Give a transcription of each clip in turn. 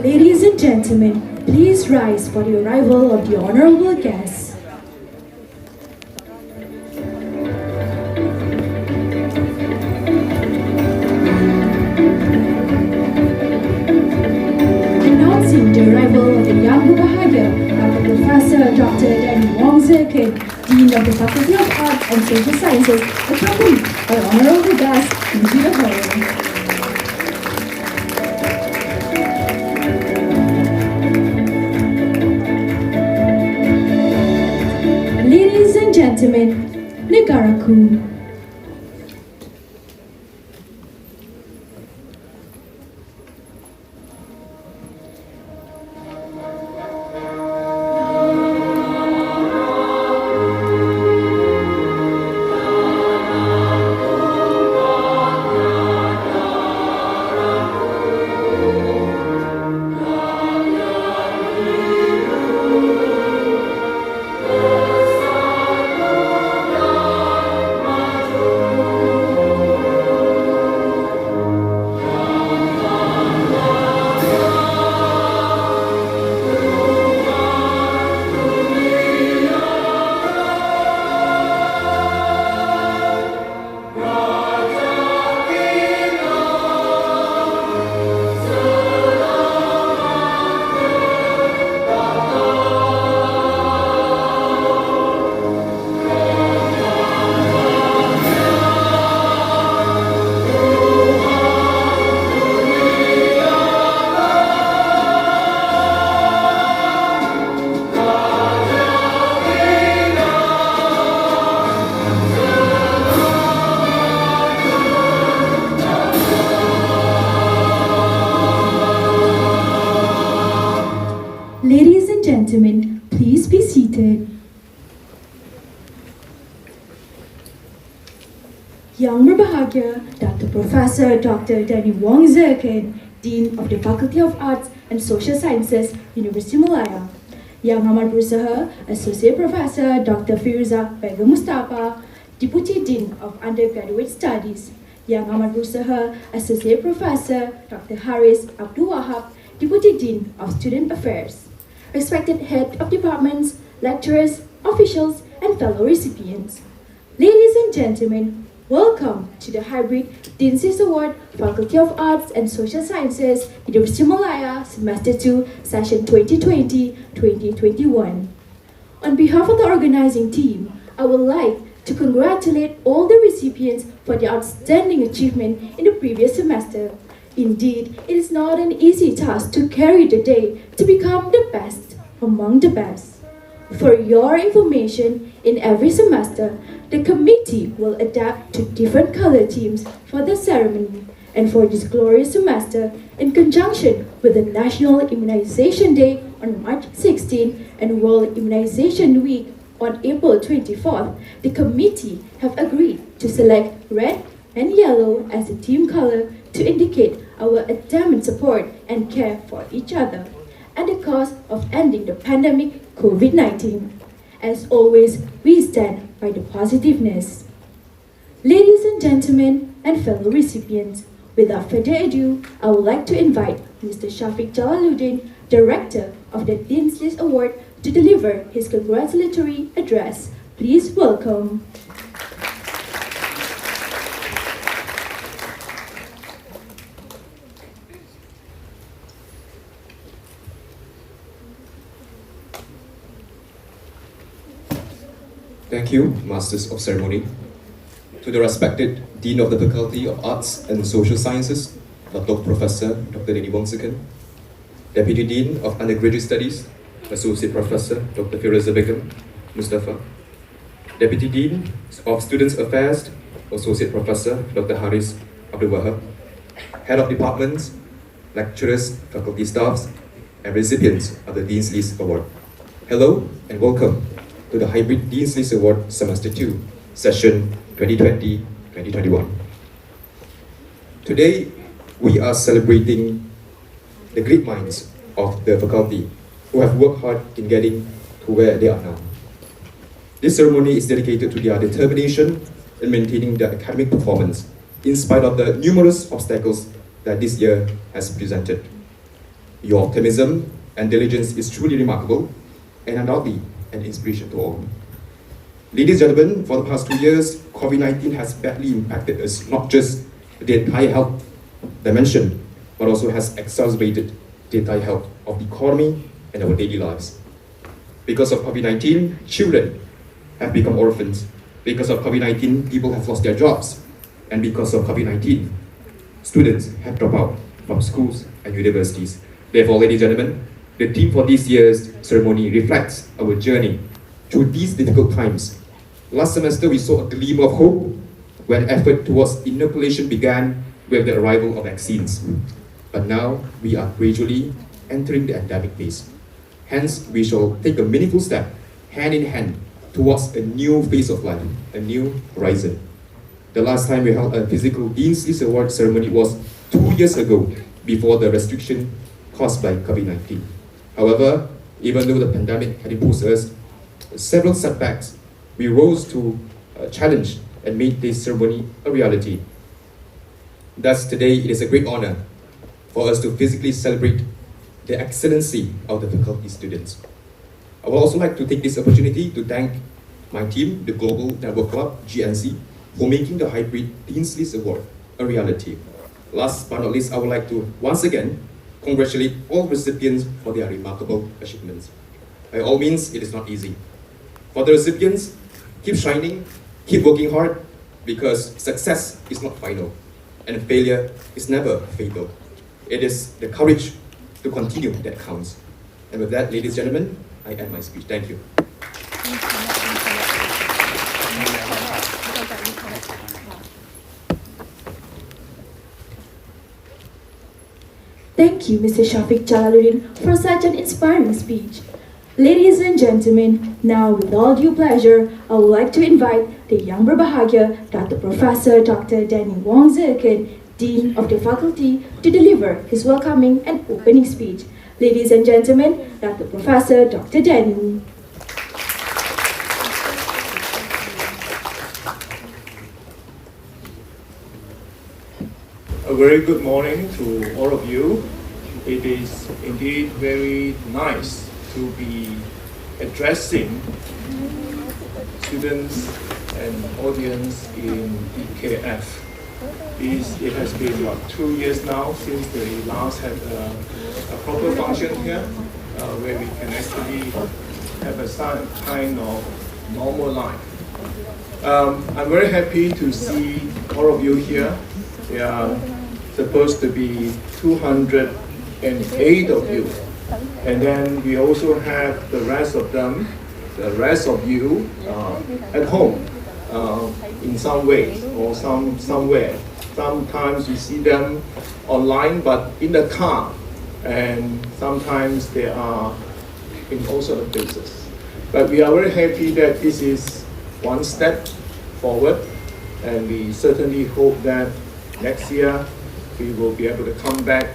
Ladies and gentlemen, please rise for the arrival of the honorable guests. Announcing the arrival of the young berbahagia, Professor Dr. Danny Wong Zirkin, Dean of the Faculty of Art and Social Sciences, accompanied by honorable guests into the hall. Ladies and gentlemen, Negaraku. Ladies and gentlemen, please be seated. Yang berbahagia, Dr. Professor Dr. Danny Wong Zirkin, Dean of the Faculty of Arts and Social Sciences, Universiti Malaya. Yang amat berusaha, Associate Professor Dr. Firuza Begum Mustafa, Deputy Dean of Undergraduate Studies. Yang amat berusaha, Associate Professor Dr. Haris Abdul Wahab, Deputy Dean of Student Affairs. Respected head of departments, lecturers, officials, and fellow recipients. Ladies and gentlemen, welcome to the Hybrid Dean's Award, Faculty of Arts and Social Sciences, Universiti Malaya, Semester 2, Session 2020-2021. On behalf of the organizing team, I would like to congratulate all the recipients for their outstanding achievement in the previous semester. Indeed, it is not an easy task to carry the day to become the best among the best. For your information, in every semester, the committee will adapt to different color teams for the ceremony. And for this glorious semester, in conjunction with the National Immunization Day on March 16 and World Immunization Week on April 24th, the committee have agreed to select red and yellow as the team color to indicate our adamant support and care for each other at the cause of ending the pandemic COVID-19. As always, we stand by the positiveness. Ladies and gentlemen and fellow recipients, without further ado, I would like to invite Mr. Shafiq Jalaluddin, Director of the Dean's List Award, to deliver his congratulatory address. Please welcome. Thank you, Masters of Ceremony. To the respected Dean of the Faculty of Arts and Social Sciences, Dr. Professor Dr. Danny Wong Zirkin, Deputy Dean of Undergraduate Studies, Associate Professor Dr. Firuza Begum Mustafa, Deputy Dean of Students Affairs, Associate Professor Dr. Haris Abdul Wahab, Head of Departments, lecturers, faculty staffs, and recipients of the Dean's List Award. Hello and welcome to the Hybrid Dean's List Award Semester 2, Session 2020-2021. Today, we are celebrating the great minds of the faculty who have worked hard in getting to where they are now. This ceremony is dedicated to their determination in maintaining their academic performance in spite of the numerous obstacles that this year has presented. Your optimism and diligence is truly remarkable and undoubtedly an inspiration to all. Ladies and gentlemen, for the past 2 years, COVID-19 has badly impacted us, not just the entire health dimension, but also has exacerbated the entire health of the economy and our daily lives. Because of COVID-19, children have become orphans. Because of COVID-19, people have lost their jobs. And because of COVID-19, students have dropped out from schools and universities. Therefore, ladies and gentlemen, the theme for this year's ceremony reflects our journey through these difficult times. Last semester, we saw a gleam of hope when effort towards inoculation began with the arrival of vaccines. But now, we are gradually entering the endemic phase. Hence, we shall take a meaningful step, hand in hand, towards a new phase of life, a new horizon. The last time we held a physical Dean's List Award ceremony was 2 years ago, before the restriction caused by COVID-19. However, even though the pandemic had imposed us several setbacks, we rose to a challenge and made this ceremony a reality. Thus, today it is a great honor for us to physically celebrate the excellency of the faculty students. I would also like to take this opportunity to thank my team, the Global Network Club, GNC, for making the hybrid Dean's List Award a reality. Last but not least, I would like to once again congratulate all recipients for their remarkable achievements. By all means, it is not easy. For the recipients, keep shining, keep working hard, because success is not final, and failure is never fatal. It is the courage to continue that counts. And with that, ladies and gentlemen, I end my speech. Thank you. Thank you, Mr. Shafiq Jalaluddin, for such an inspiring speech. Ladies and gentlemen, now with all due pleasure, I would like to invite the young berbahagia, Dr. Professor Dr. Danny Wong Zirken, Dean of the Faculty, to deliver his welcoming and opening speech. Ladies and gentlemen, Dr. Professor Dr. Danny. A very good morning to all of you. It is indeed very nice to be addressing students and audience in DKF. It has been 2 years now since we last had a proper function here where we can actually have a kind of normal life. I'm very happy to see all of you here. There are supposed to be 208 of you. And then we also have the rest of them, the rest of you at home in some ways or somewhere. Sometimes you see them online, but in the car, and sometimes they are in all sorts of places. But we are very happy that this is one step forward, and we certainly hope that next year we will be able to come back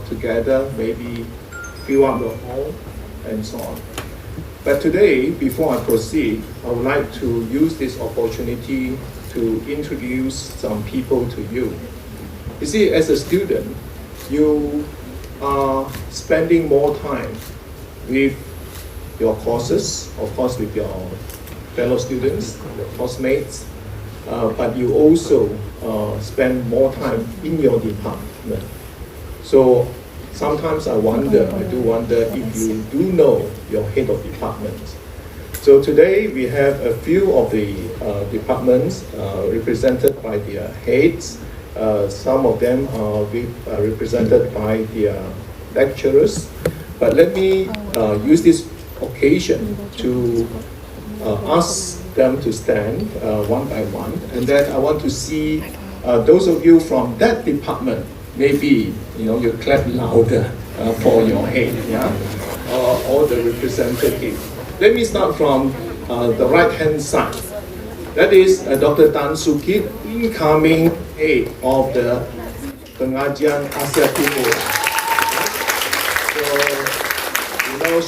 together, maybe fill up the hall and so on. But today, before I proceed, I would like to use this opportunity to introduce some people to you. You see, as a student, you are spending more time with your courses, of course with your fellow students, your classmates, but you also spend more time in your department. So sometimes I do wonder if you do know your head of department. So today we have a few of the departments represented by their heads. Some of them are represented by their lecturers. But let me use this occasion to ask them to stand one by one. And then I want to see those of you from that department, maybe you clap louder for your head, yeah? Or the representative. Let me start from the right-hand side. That is Dr. Tan Sukit, incoming head of the Pengajian Asia Timur. So,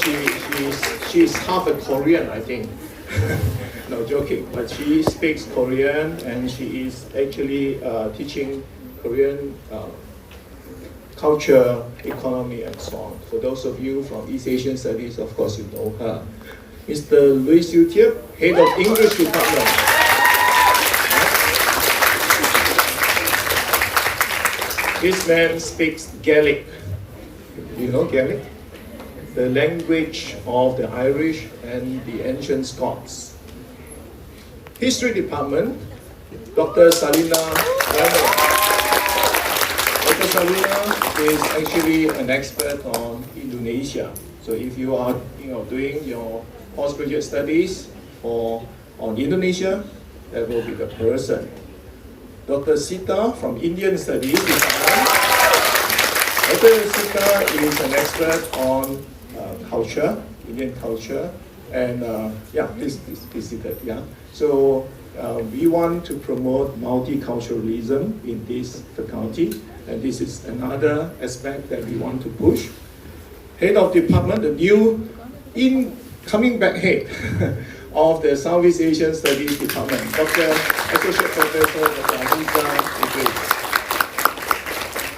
she's half a Korean, I think. No, joking. But she speaks Korean, and she is actually teaching Korean culture, economy, and so on. For those of you from East Asian Studies, of course you know her. Mr. Louis Yutiep, Head of English Department. This man speaks Gaelic. You know Gaelic? The language of the Irish and the ancient Scots. History Department, Dr. Salina Rano. Dr. Salina is actually an expert on Indonesia. So if you are doing your postgraduate studies on Indonesia, that will be the person. Dr. Sita from Indian Studies Department. Dr. Sita is an expert on culture, Indian culture, and please be seated. Yeah. So we want to promote multiculturalism in this faculty, and this is another aspect that we want to push. Head of department, the new coming back head of the Southeast Asian Studies Department, Associate Professor Dr. Aziza Idris.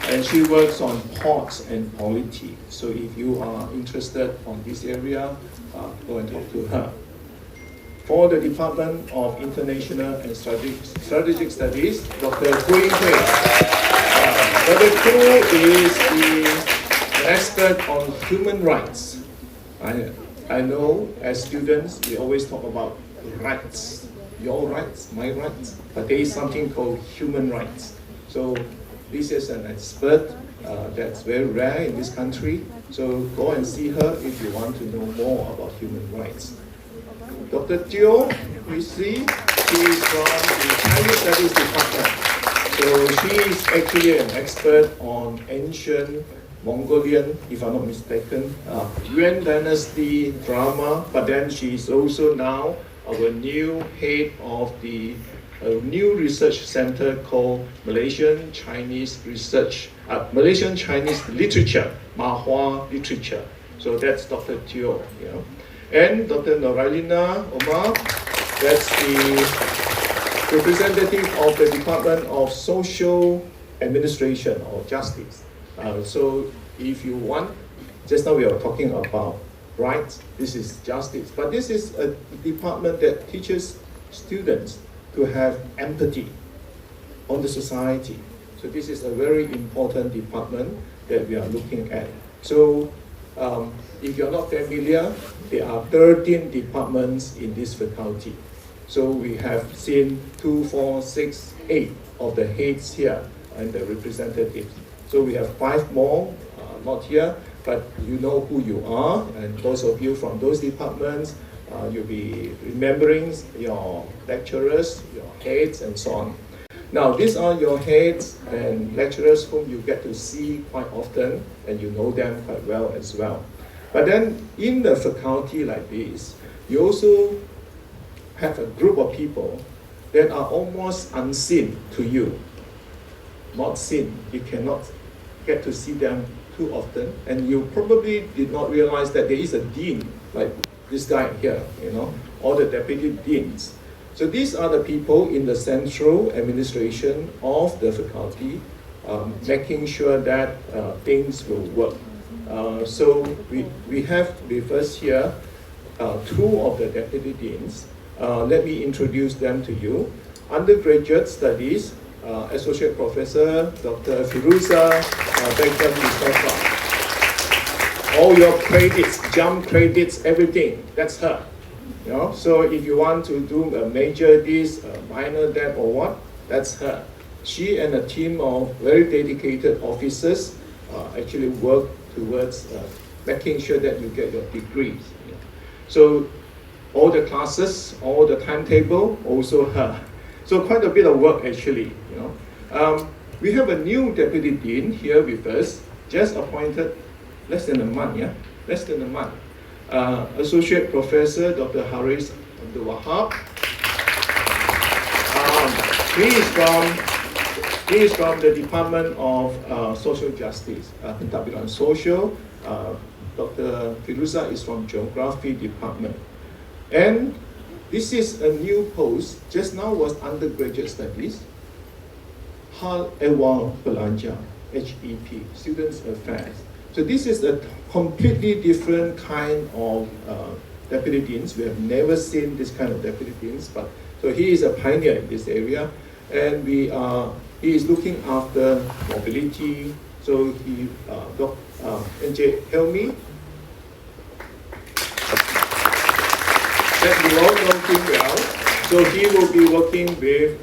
And she works on ports and polity. So if you are interested on this area, go and talk to her. For the Department of International and Strategic Studies, Dr. Hui Hui. Dr. Hui is an expert on human rights. I know as students, we always talk about rights, your rights, my rights, but there is something called human rights. So this is an expert that's very rare in this country. So go and see her if you want to know more about human rights. Dr. Teo, you see, she is from the Chinese Studies Department. So she is actually an expert on ancient Mongolian, if I'm not mistaken, Yuan Dynasty drama, but then she is also now our new head of the new research center called Malaysian Chinese Literature, Mahua Literature. So that's Dr. Teo. Yeah. And Dr. Norailina Omar, that's the representative of the Department of Social Administration or Justice. So if you want, just now we are talking about rights, this is justice, but this is a department that teaches students to have empathy on the society. So this is a very important department that we are looking at. So if you're not familiar, there are 13 departments in this faculty. So we have seen 2, 4, 6, 8 of the heads here and the representatives. So we have 5 more, not here, but you know who you are, and those of you from those departments, you'll be remembering your lecturers, your heads, and so on. Now, these are your heads and lecturers whom you get to see quite often, and you know them quite well as well. But then, in the faculty like this, you also have a group of people that are almost unseen to you. Not seen, you cannot get to see them too often, and you probably did not realize that there is a dean, like this guy here, or the deputy deans. So these are the people in the central administration of the faculty, making sure that things will work. So we have with us here 2 of the deputy deans. Let me introduce them to you. Undergraduate Studies, Associate Professor Dr. Firuza Begum Mustafa. All your credits, jump credits, everything, that's her. So if you want to do a major this, a minor that, or what, that's her. She and a team of very dedicated officers actually work towards making sure that you get your degrees. So all the classes, all the timetable, also her. So quite a bit of work actually. We have a new deputy dean here with us, just appointed less than a month, less than a month. Associate Professor Dr. Haris Abdul Wahab. He is from the Department of Social Justice, Pentapbilan Social. Dr. Firuza is from Geography Department. And this is a new post, just now was Undergraduate Studies. Hal Ewal Belanja. HEP, Students Affairs. So this is a completely different kind of deputy deans. We have never seen this kind of deputy deans, but so he is a pioneer in this area, and he is looking after mobility. So he, NJ Helmi, that you all know him well. So he will be working with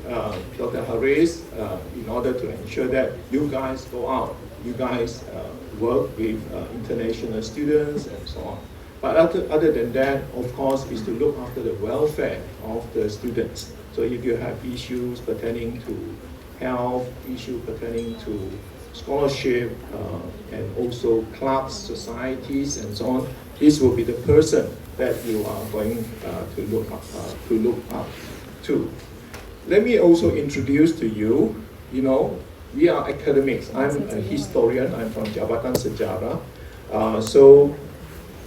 Dr. Harris in order to ensure that you guys go out, you guys work with international students and so on. But other than that, of course, is to look after the welfare of the students. So if you have issues pertaining to health, issues pertaining to scholarship, and also clubs, societies, and so on, this will be the person that you are going to look up to. Let me also introduce to you, we are academics. I'm a historian, I'm from Jabatan Sejarah.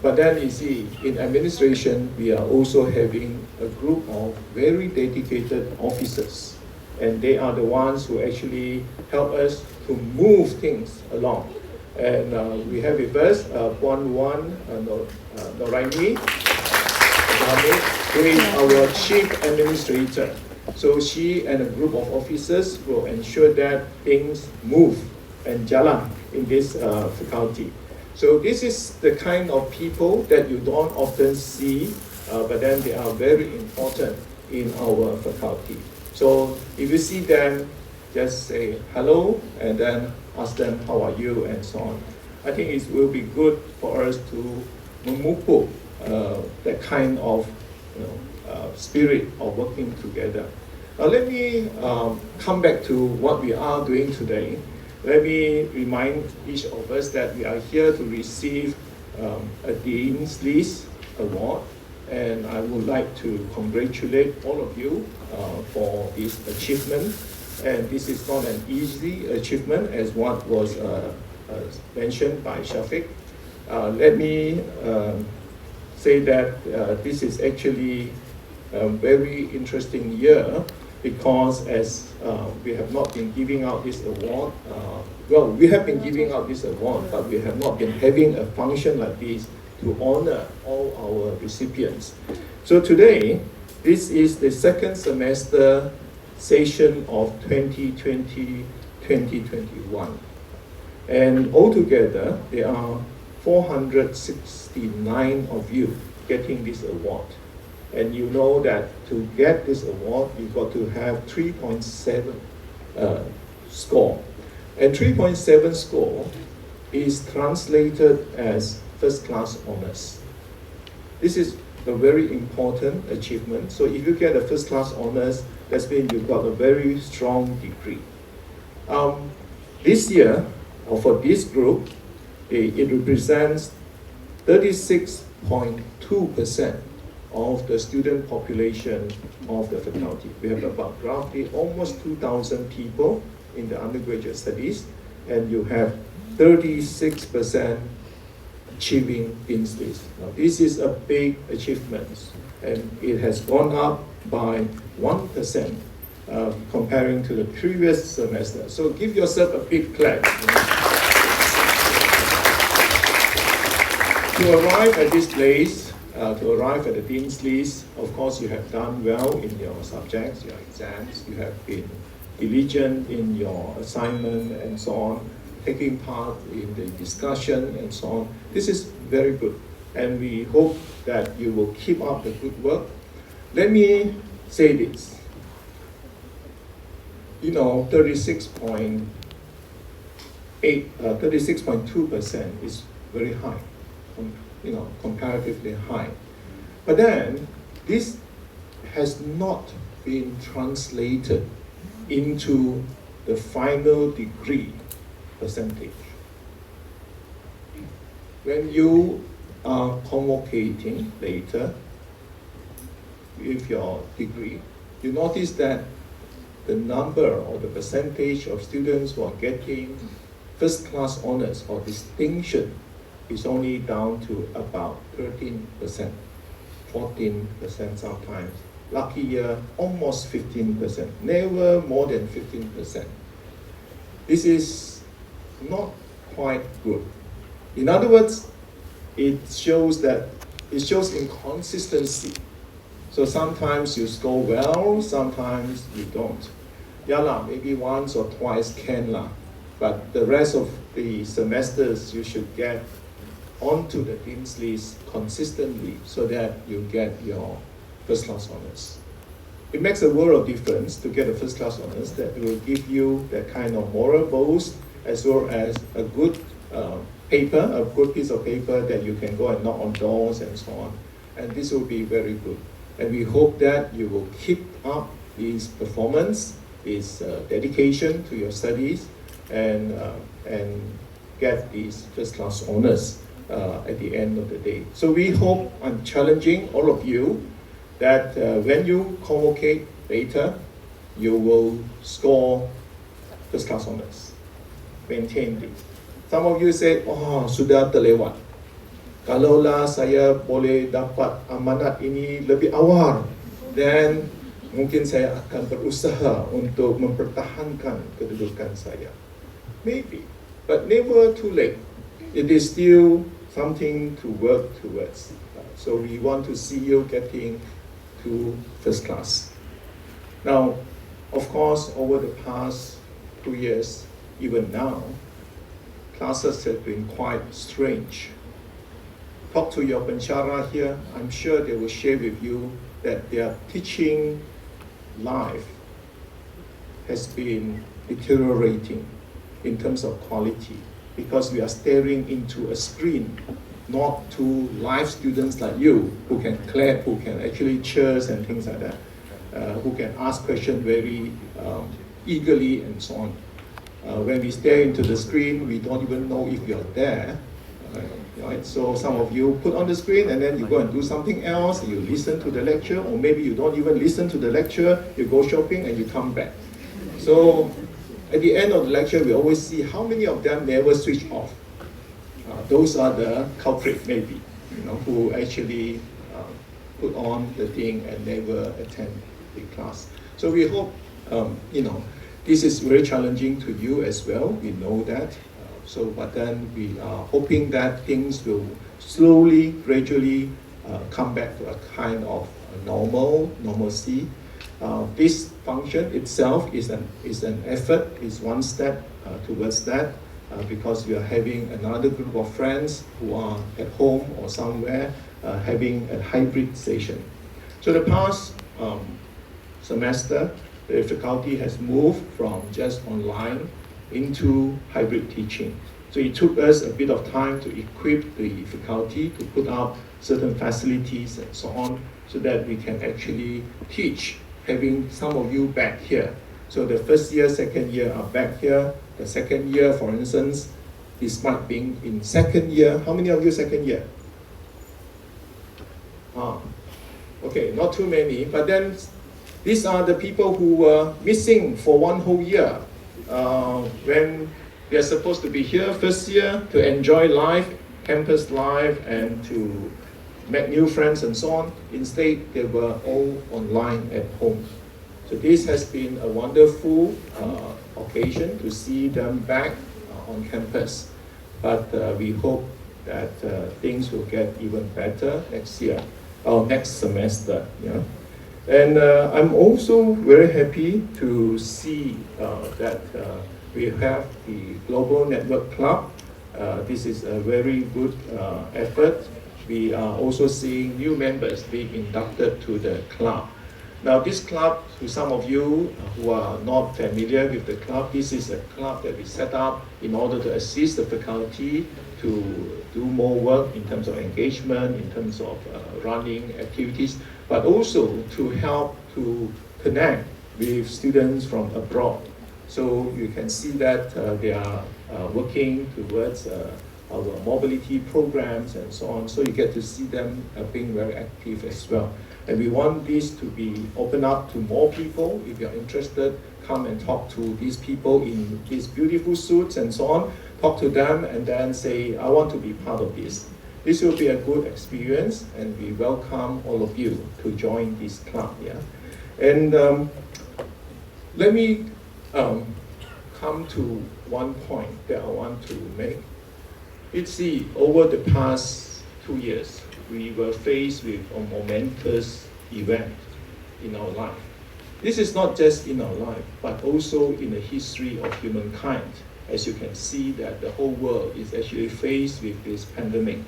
But then you see, in administration, we are also having a group of very dedicated officers. And they are the ones who actually help us to move things along. And we have with us Puan Wan Noraini, who is our chief administrator. So she and a group of officers will ensure that things move and jalan in this faculty. So this is the kind of people that you don't often see, but then they are very important in our faculty. So if you see them, just say hello and then ask them how are you and so on. I think it will be good for us to memupuk that kind of spirit of working together. Now let me come back to what we are doing today. Let me remind each of us that we are here to receive a Dean's List Award, and I would like to congratulate all of you for this achievement. And this is not an easy achievement, as what was mentioned by Shafiq. Let me say that this is actually a very interesting year, because as we have not been giving out this award, well, we have been giving out this award, but we have not been having a function like this to honor all our recipients. So today, this is the second semester session of 2020-2021. And altogether, there are 469 of you getting this award. And you know that to get this award, you've got to have 3.7 score. And 3.7 score is translated as first class honors. This is a very important achievement. So if you get a first class honors, that means you've got a very strong degree. This year, or for this group, it represents 36.2% of the student population of the faculty. We have about roughly almost 2,000 people in the undergraduate studies, and you have 36% achieving Dean's List. Now, this is a big achievement, and it has gone up by 1% comparing to the previous semester. So give yourself a big clap. To arrive at this place, to arrive at the Dean's List, of course you have done well in your subjects, your exams, you have been diligent in your assignment and so on, taking part in the discussion and so on. This is very good, and we hope that you will keep up the good work. Let me say this, 36.2% is very high, comparatively high. But then, this has not been translated into the final degree percentage. When you are convocating later with your degree, you notice that the number or the percentage of students who are getting first class honors or distinction is only down to about 13%, 14% sometimes. Lucky year, almost 15%, never more than 15%. This is not quite good. In other words, it shows inconsistency. So sometimes you score well, sometimes you don't. Yeah lah, maybe once or twice can lah, but the rest of the semesters you should get onto the Dean's List consistently so that you get your first class honors. It makes a world of difference to get a first class honors that will give you that kind of moral boast as well as a good paper, a good piece of paper that you can go and knock on doors and so on. And this will be very good. And we hope that you will keep up this performance, this dedication to your studies, and get these first class honors at the end of the day. So we hope, I'm challenging all of you, that when you convocate later, you will score first class honors. Maintain this. Some of you say, oh, sudah terlewat. Kalaulah saya boleh dapat amanat ini lebih awal, then mungkin saya akan berusaha untuk mempertahankan kedudukan saya. Maybe, but never too late. It is still something to work towards. So we want to see you getting to first class. Now, of course, over the past 2 years, even now, classes have been quite strange. Talk to your pencara here, I'm sure they will share with you that their teaching life has been deteriorating in terms of quality because we are staring into a screen, not to live students like you who can clap, who can actually cheers and things like that, who can ask questions very eagerly and so on. When we stare into the screen, we don't even know if you're there. Right? So some of you put on the screen and then you go and do something else, you listen to the lecture, or maybe you don't even listen to the lecture, you go shopping and you come back. So at the end of the lecture, we always see how many of them never switch off. Those are the culprits maybe, who actually put on the thing and never attend the class. So we hope, this is very challenging to you as well, we know that. But then we are hoping that things will slowly, gradually come back to a kind of normalcy. This function itself is an effort, is one step towards that, because we are having another group of friends who are at home or somewhere having a hybrid session. So the past semester, the faculty has moved from just online into hybrid teaching. So it took us a bit of time to equip the faculty to put up certain facilities and so on, so that we can actually teach, having some of you back here. So the first year, second year are back here. The second year, for instance, despite being in second year, how many of you second year? Okay, not too many, but then these are the people who were missing for one whole year. When they are supposed to be here first year to enjoy life, campus life, and to make new friends and so on. Instead, they were all online at home. So this has been a wonderful occasion to see them back on campus. But we hope that things will get even better next year, or next semester. Yeah. And I'm also very happy to see that we have the Global Network Club. This is a very good effort. We are also seeing new members being inducted to the club. Now this club, to some of you who are not familiar with the club, this is a club that we set up in order to assist the faculty to do more work in terms of engagement, in terms of running activities, but also to help to connect with students from abroad. So you can see that they are working towards our mobility programs and so on. So you get to see them being very active as well. And we want this to be open up to more people. If you're interested, come and talk to these people in these beautiful suits and so on. Talk to them and then say, I want to be part of this. This will be a good experience, and we welcome all of you to join this club. Yeah? And let me come to one point that I want to make. You see, over the past 2 years, we were faced with a momentous event in our life. This is not just in our life, but also in the history of humankind. As you can see that the whole world is actually faced with this pandemic.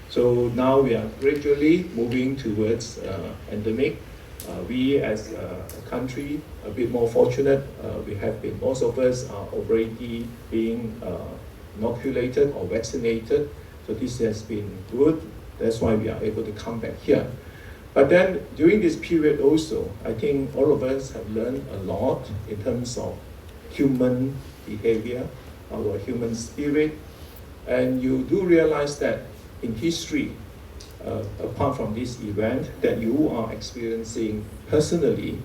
So now we are gradually moving towards endemic. We as a country, a bit more fortunate, we have been, most of us are already being inoculated or vaccinated. So this has been good. That's why we are able to come back here. But then during this period also, I think all of us have learned a lot in terms of human behavior, our human spirit. And you do realize that in history, apart from this event that you are experiencing personally,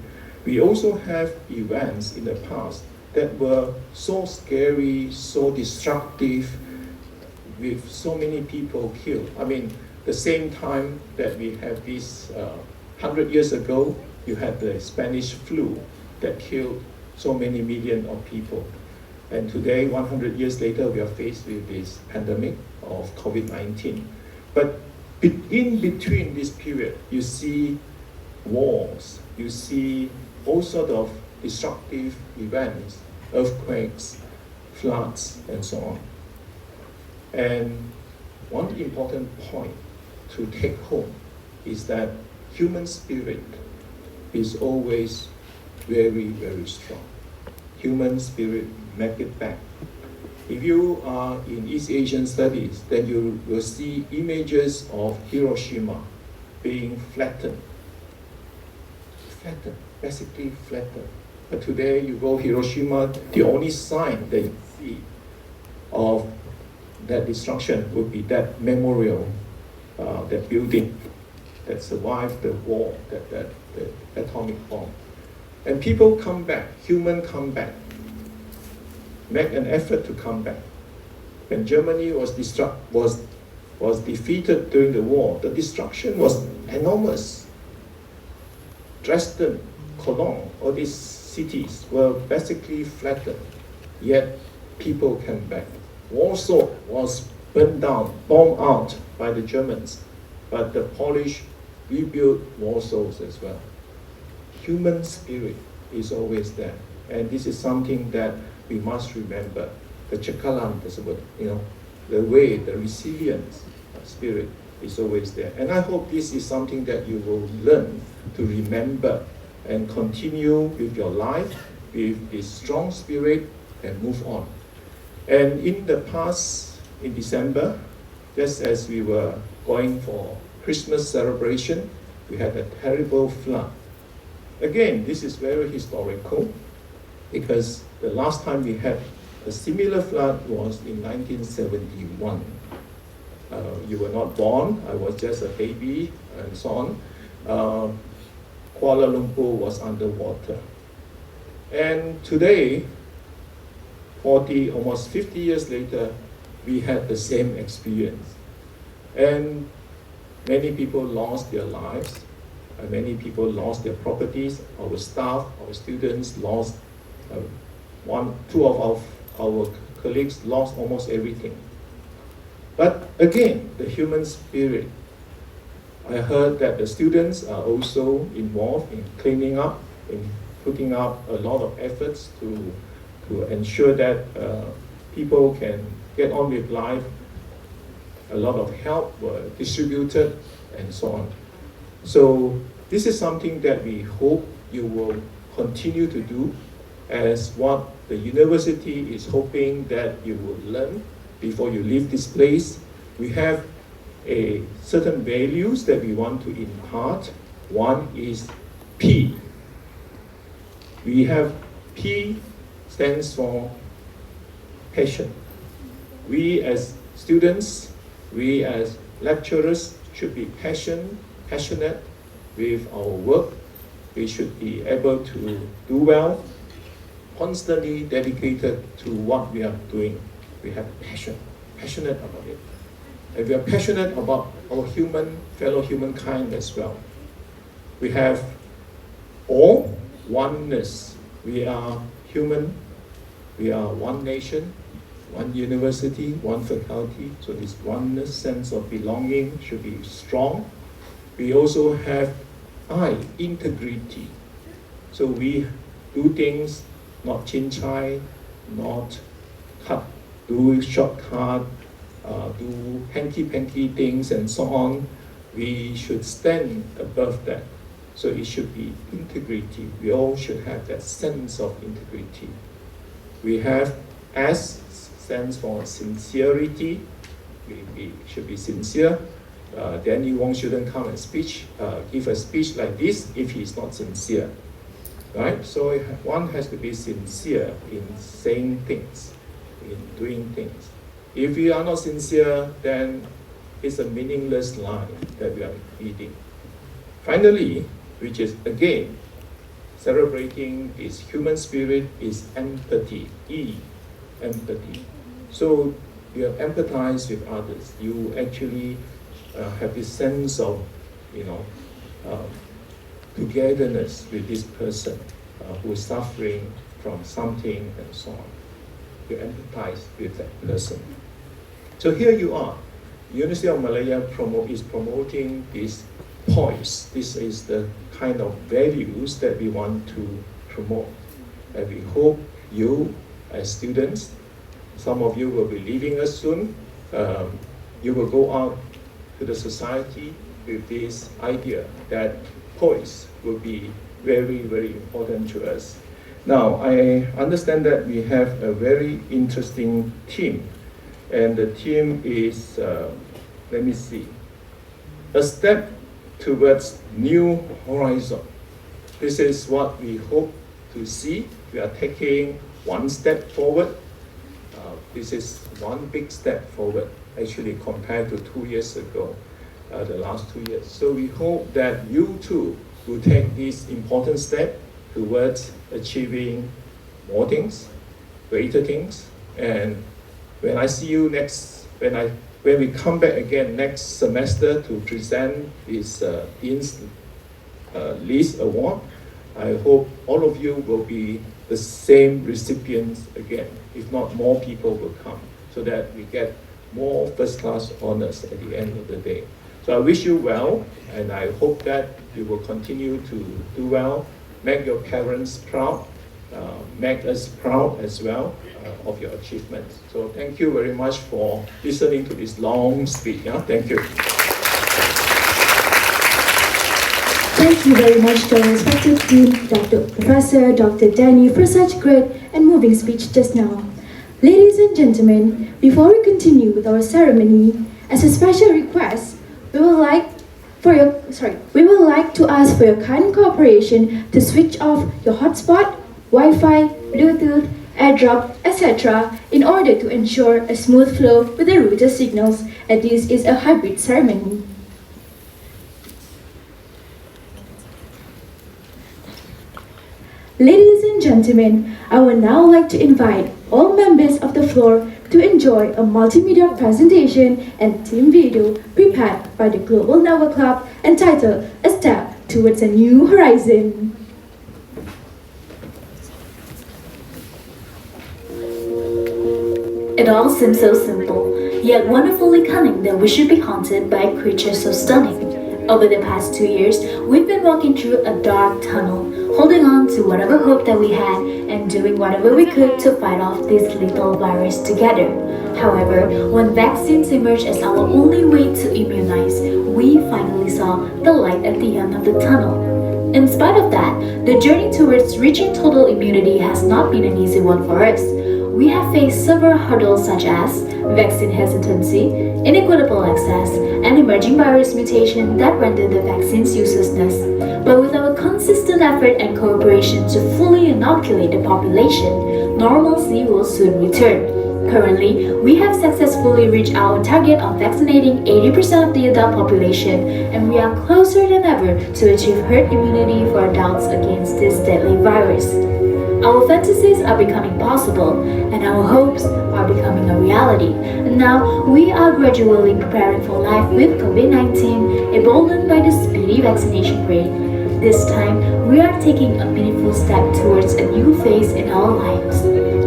we also have events in the past that were so scary, so destructive, with so many people killed. I mean, the same time that we have this 100 years ago, you had the Spanish flu that killed so many millions of people. And today, 100 years later, we are faced with this pandemic of COVID-19. But in between this period, you see wars, you see all sorts of destructive events, earthquakes, floods, and so on. And one important point to take home is that human spirit is always very, very strong. Human spirit make it back. If you are in East Asian studies, then you will see images of Hiroshima being flattened, basically flattened. But today you go Hiroshima, the only sign that you see of that destruction would be that memorial, that building that survived the war, the atomic bomb. And people come back, humans come back, make an effort to come back. When Germany was defeated during the war, the destruction was enormous. Dresden, Cologne, all these cities were basically flattened, yet people came back. Warsaw was burned down, bombed out by the Germans, but the Polish rebuilt Warsaw as well. Human spirit is always there, and this is something that we must remember. The cekalan, the way, the resilience spirit is always there. And I hope this is something that you will learn to remember and continue with your life with this strong spirit and move on. And in the past, in December, just as we were going for Christmas celebration, we had a terrible flood. Again, this is very historical because the last time we had a similar flood was in 1971. You were not born, I was just a baby, and so on. Kuala Lumpur was underwater. And today, 40, almost 50 years later, we had the same experience. And many people lost their lives, and many people lost their properties. Our staff, our students lost, two of our colleagues lost almost everything. But again, the human spirit. I heard that the students are also involved in cleaning up, in putting up a lot of efforts to ensure that people can get on with life. A lot of help were distributed and so on. So this is something that we hope you will continue to do, as what the university is hoping that you will learn before you leave this place. We have a certain values that we want to impart. One is P. We have P stands for passion. We as students, we as lecturers should be passionate with our work. We should be able to do well, constantly dedicated to what we are doing. We have passionate about it. And we are passionate about our fellow humankind as well. We have all oneness. We are human. We are one nation, one university, one faculty, so this oneness, sense of belonging should be strong. We also have integrity. So we do things not chin-chai, not do shortcut, do hanky-panky things and so on. We should stand above that. So it should be integrity. We all should have that sense of integrity. We have S stands for sincerity. We should be sincere. Danny Wong shouldn't come and give a speech like this if he's not sincere. Right? So one has to be sincere in saying things, in doing things. If we are not sincere, then it's a meaningless line that we are leading. Finally, which is again, celebrating this human spirit is empathy, empathy. So you empathize with others. You actually have this sense of, togetherness with this person who is suffering from something and so on. You empathize with that person. So here you are. University of Malaya is promoting these points. This is the kind of values that we want to promote. And we hope you, as students, some of you will be leaving us soon, you will go out to the society with this idea that poise will be very, very important to us. Now, I understand that we have a very interesting team, and the team is, let me see, a step towards new horizon. This is what we hope to see. We are taking one step forward. This is one big step forward, actually, compared to 2 years ago, the last 2 years. So we hope that you too will take this important step towards achieving more things, greater things. And when I see you when we come back again next semester to present this Dean's List Award, I hope all of you will be the same recipients again. If not, more people will come so that we get more first-class honors at the end of the day. So I wish you well, and I hope that you will continue to do well, make your parents proud, make us proud as well of your achievements. So thank you very much for listening to this long speech. Yeah? Thank you. Thank you very much to our respected Dean, Dr. Professor, Dr. Danny, for such great and moving speech just now. Ladies and gentlemen, before we continue with our ceremony, as a special request, we would like to ask for your kind cooperation to switch off your hotspot, Wi-Fi, Bluetooth, AirDrop, etc. in order to ensure a smooth flow with the router signals, as this is a hybrid ceremony. Ladies and gentlemen, I would now like to invite all members of the floor to enjoy a multimedia presentation and team video prepared by the Global Network Club entitled A Step Towards a New Horizon. It all seems so simple, yet wonderfully cunning that we should be haunted by a creature so stunning. Over the past 2 years, we've been walking through a dark tunnel, holding on to whatever hope that we had and doing whatever we could to fight off this lethal virus together. However, when vaccines emerged as our only way to immunize, we finally saw the light at the end of the tunnel. In spite of that, the journey towards reaching total immunity has not been an easy one for us. We have faced several hurdles such as vaccine hesitancy, inequitable access, and emerging virus mutation that render the vaccines uselessness. But with our consistent effort and cooperation to fully inoculate the population, normalcy will soon return. Currently, we have successfully reached our target of vaccinating 80% of the adult population, and we are closer than ever to achieve herd immunity for adults against this deadly virus. Our fantasies are becoming possible, and our hopes are becoming a reality. And now, we are gradually preparing for life with COVID-19, emboldened by the speedy vaccination rate. This time, we are taking a meaningful step towards a new phase in our lives.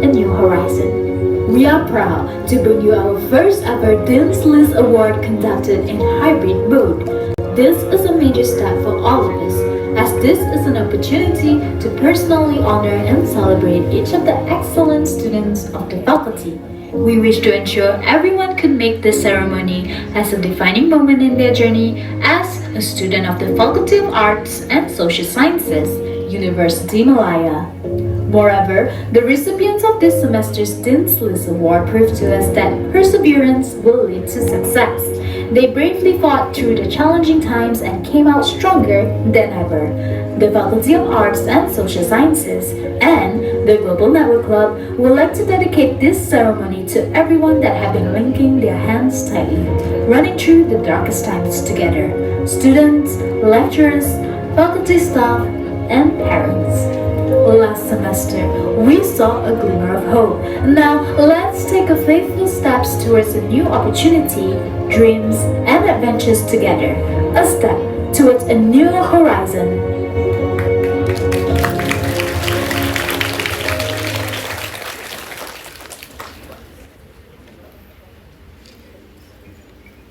a new horizon. We are proud to bring you our first ever Dean's List Award conducted in hybrid mode. This is a major step for all of us, as this is an opportunity to personally honor and celebrate each of the excellent students of the faculty. We wish to ensure everyone could make this ceremony as a defining moment in their journey as a student of the Faculty of Arts and Social Sciences, Universiti Malaya. Moreover, the recipients of this semester's Dean's List Award proved to us that perseverance will lead to success. They bravely fought through the challenging times and came out stronger than ever. The Faculty of Arts and Social Sciences and the Global Network Club would like to dedicate this ceremony to everyone that have been linking their hands tightly, running through the darkest times together. Students, lecturers, faculty staff, and parents. Last semester, we saw a glimmer of hope. Now, let's take a faithful steps towards a new opportunity, dreams, and adventures together. A step towards a new horizon.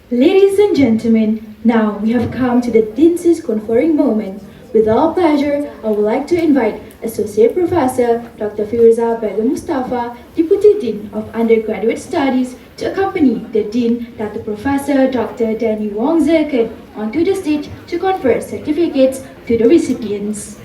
Ladies and gentlemen, now we have come to the Dean's List conferring moment. With all pleasure, I would like to invite Associate Professor Dr. Firuza Begum Mustafa, Deputy Dean of Undergraduate Studies, to accompany the Dean, Dr. Professor Dr. Danny Wong Zirkin, onto the stage to confer certificates to the recipients.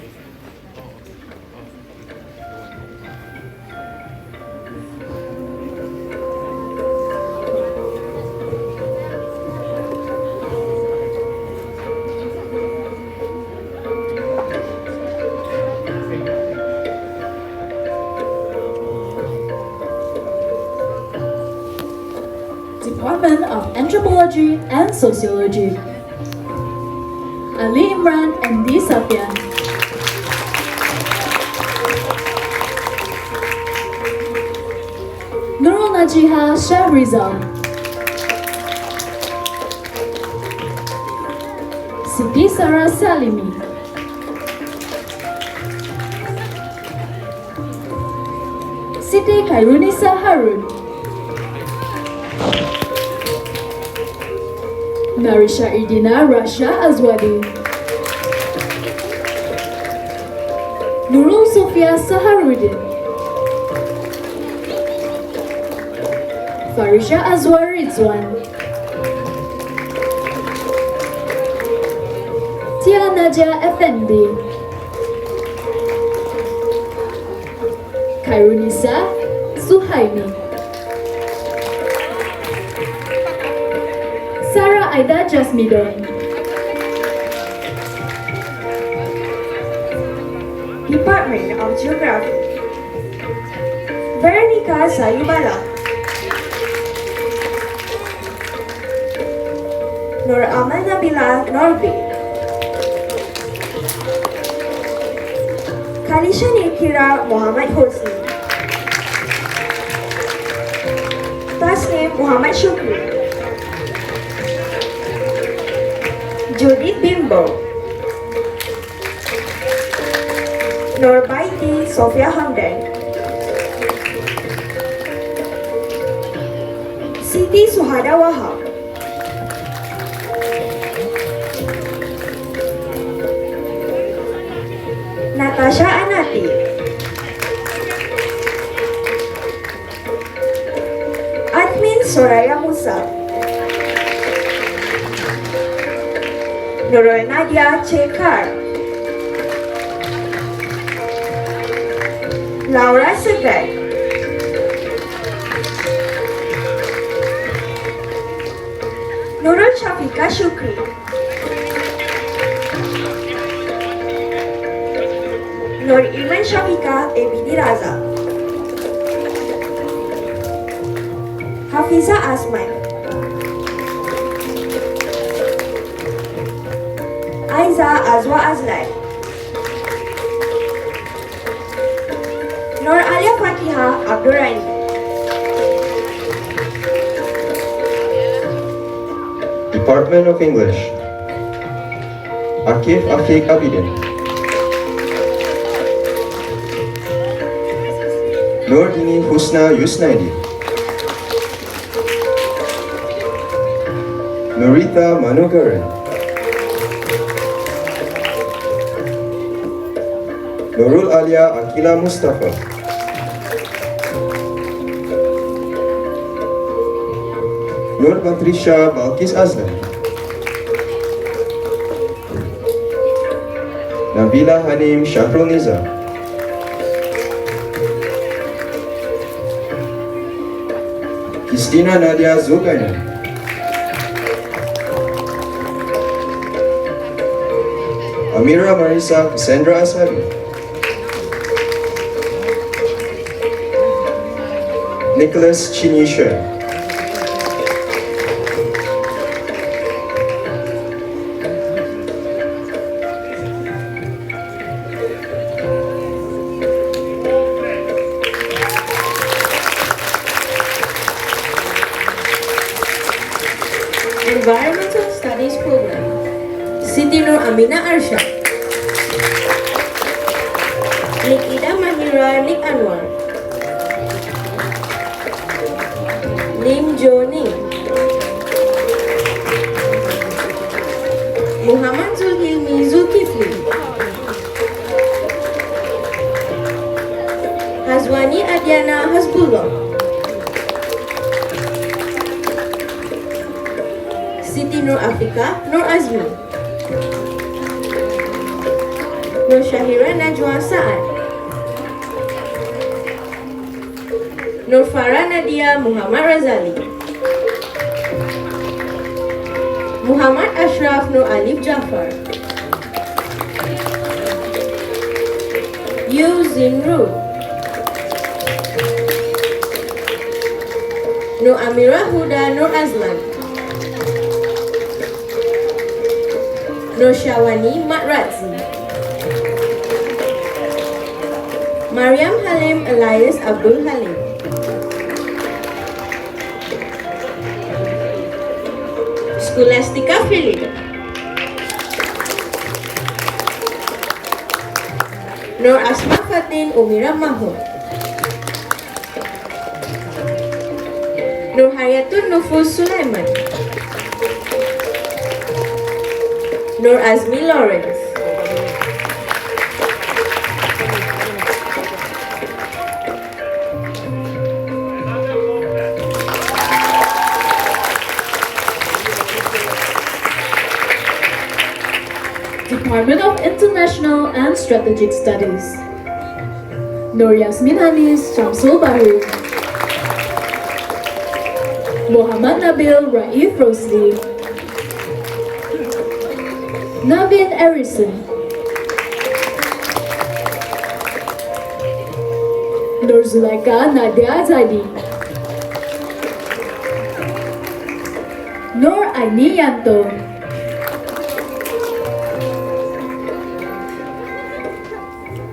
Department of Anthropology and Sociology. Ali Imran and D. Safian. Nurul Najiha Shahrizal. Siti Sarah Salimi. Siti Khairunisa Harun. Narisha Idina Rasha Azwadi. Nurul Sofia Saharudin. Farisha Azwar Rizwan. Tia Naja Effendi. Khairunisa Suhaimi. Sarah Aida Jasmidon. Department of Geography. Veronica Sayubala. Nur Amal Nabila Norby. Kalisha Nikira Muhammad Hosni. Tasnim Muhammad Shukri. Judith Bimbo. Norbaiti Sofia Hamdan. Siti Suhada Wahab. Natasha Anati. Admin Soraya Musa. Nurul Nadia Chekar. Laura Segai. Nurul Shafika Shukri. Nur Iman Shafika Ebidi Raza. Hafiza Asman. Aiza Azwa Azlai. Nur Alia Fatiha Abdurrahim. Department of English. Akif Afiq Abidin. Nurdini Husna Yusnaidi, Nurita Manugaran, Nurul Alia Akila Mustafa, Nur Patrisha Balkis Azlan, Nabila Hanim Syahrul Niza, Kristina Nadia Zulkarnain, Amira Marisa Cassandra Asari, Nicholas Chinisha, Environmental Studies Program, Siti Nur Amina Arsha, Nik Ida Mahira Nik Anwar, Lim Jo Ning, Muhammad Zulhilmi Zulkifli, Hazwani Adiana Hasbullah, Siti Nur Afrika Nur Azmi, Nur Syahira Najwa Saad, Nur Farah Nadia Muhammad Razali, Muhammad Ashraf Nur Alif Jafar, Yu Zinru, Nur Amira Huda Nur Azlan, Nur Syawani Mat Razzi, Mariam Halim Elias Abdul Halim, Scholastica Philip, Nur Asma Fatin Umira Mahmud, Nur Hayatun Nufus Sulaiman, Nur Azmi Lawrence, Department of International and Strategic Studies, Nur Yasmin Hanis Shamsul Bahri, Muhammad Nabil Raif Rosli, Navin Erison, Nur Zulaika Nadia Zaidi, Nur Aini Yanto,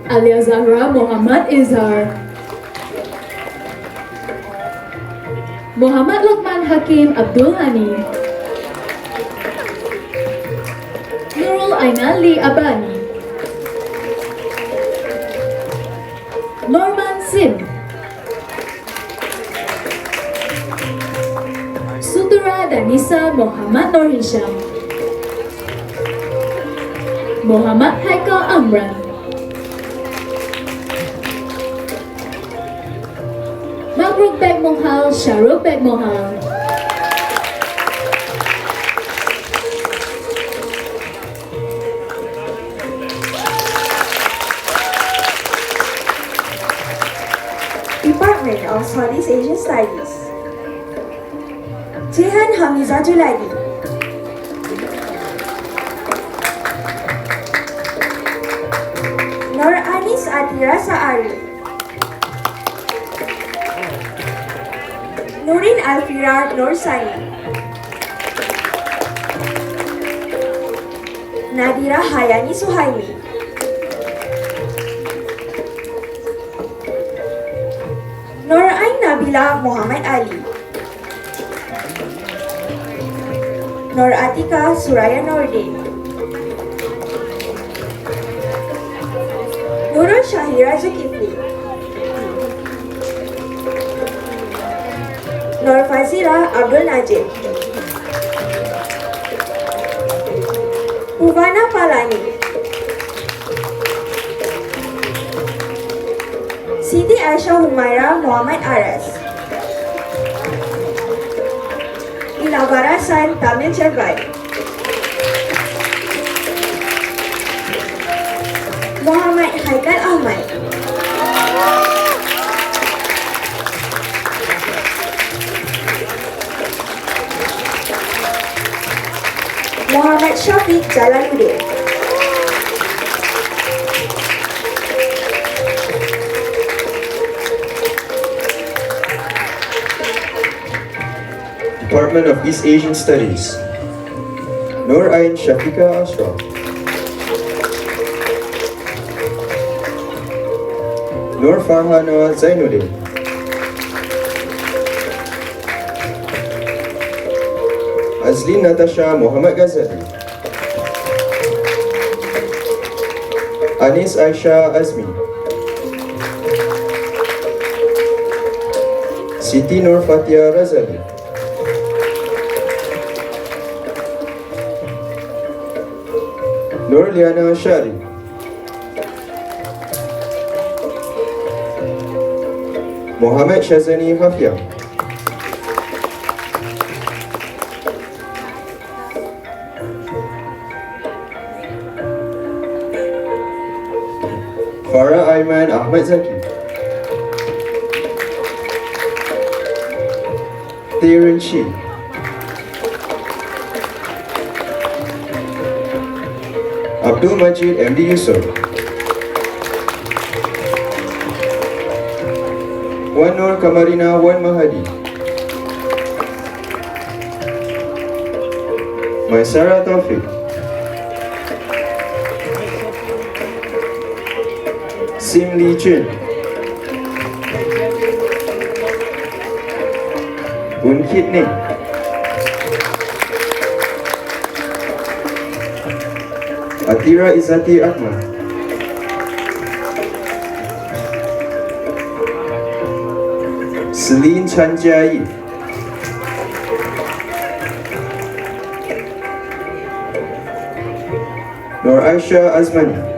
Alia Zahra Muhammad Izhar, Muhammad Luqman Hakim Abdul Hani, Nurul Ainali Abani, Norman Sim, Sutura Danisa Muhammad Nur Hisham, Muhammad Haikal Amran, Mabruk Beg Mohal Syarul Beg Mohal, Department of Southeast Asian Studies, Jehan Hamiza Juladi, Nur Anis Atira Saari, Nurin Alfira Nur Saini, Nadira Hayani Suhaimi, Nur Ain Nabila Muhammad Ali, Nur Atika Suraya Nordin, Nurul Syahira Zulkifli, Nur Fazira Abdul Najib, Puvana Palani, Siti Aisyah Humaira Muhammad Aras, Ila Barasan Tamil Cerbai, Muhammad Haikal Ahmad, Muhammad Syafiq Jalaluddin, Department of East Asian Studies, Nur Ain Shafika Ashraf, Nur Farhana Zainuddin, Azlin Natasha Muhammad Ghazali, Anis Aisha Azmi, Siti Nur Fatia Razali, Nur Liana Shari, Muhammad Shazani Hafia, Farah Aiman Ahmad Zaki, Theron Shi, Abdul Majid MD Yusuf, Wan Nur Kamarina Wan Mahadi, Maisara Taufik, Sim Lee Chun, Boon Kit Ning, Atira Izzati Ahmad, Celine Chanjai, Nur Aisha Azmani,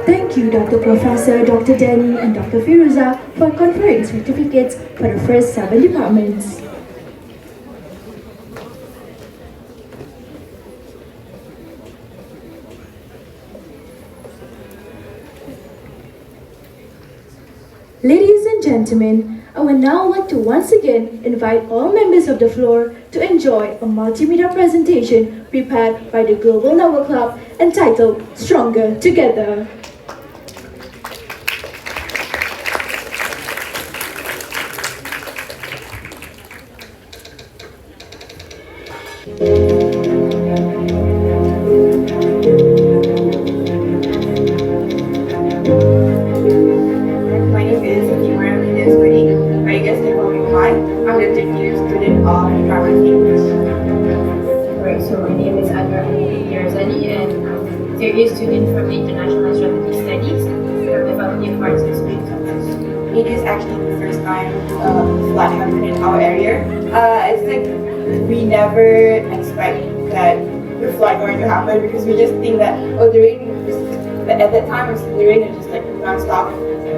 Thank you, Dr. Professor, Dr. Denny, and Dr. Firuza for conferring certificates for the first 7 departments. Ladies and gentlemen, I would now like to once again invite all members of the floor to enjoy a multimedia presentation prepared by the Global Network Club entitled Stronger Together. My name is or you guys can call me Mai. I'm the third year student of Department of English. Alright, so my name is Anthropology and I'm a third year student from the International Strategic Studies from the Faculty of Arts and Social Sciences. It is actually the first time flood happened in our area. It's like we never expect that the flood going to happen because we just think that the rain was, at that time the rain was just like non-stop.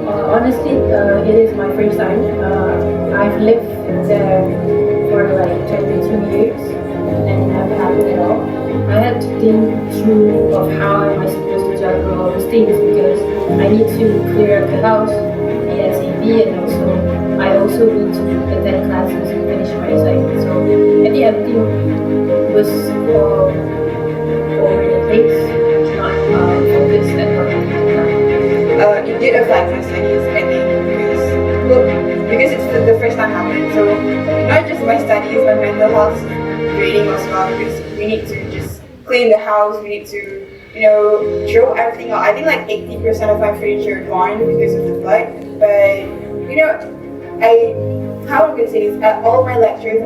Honestly, it is my first time. I've lived there for like 22 years and it never happened at all. I had to think through of how am I supposed to juggle all these things because I need to clear up the house ASAP and I also need to attend classes and finish my assignment. So I think everything was all over the place, not focused at one time. It did affect my studies, I think, because it's the first time happened. So not just my studies, my mental health grading as well. Because we need to just clean the house. We need to, throw everything out. I think like 80% of my furniture gone because of the flood. But how I'm gonna say this, all my lecturers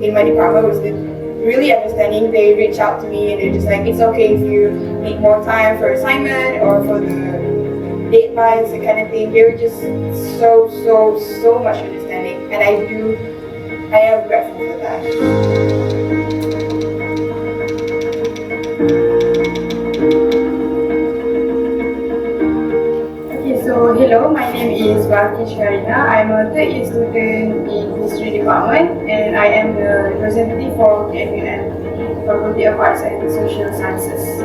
in my department was really understanding. They reach out to me and they're just like, it's okay if you need more time for assignment or for the deadlines, that kind of thing. They were just so much understanding, and I am grateful for that. So hello, my name is Karina. I'm a third year student in History Department, and I am the representative for KMUM, Faculty of Arts and Social Sciences.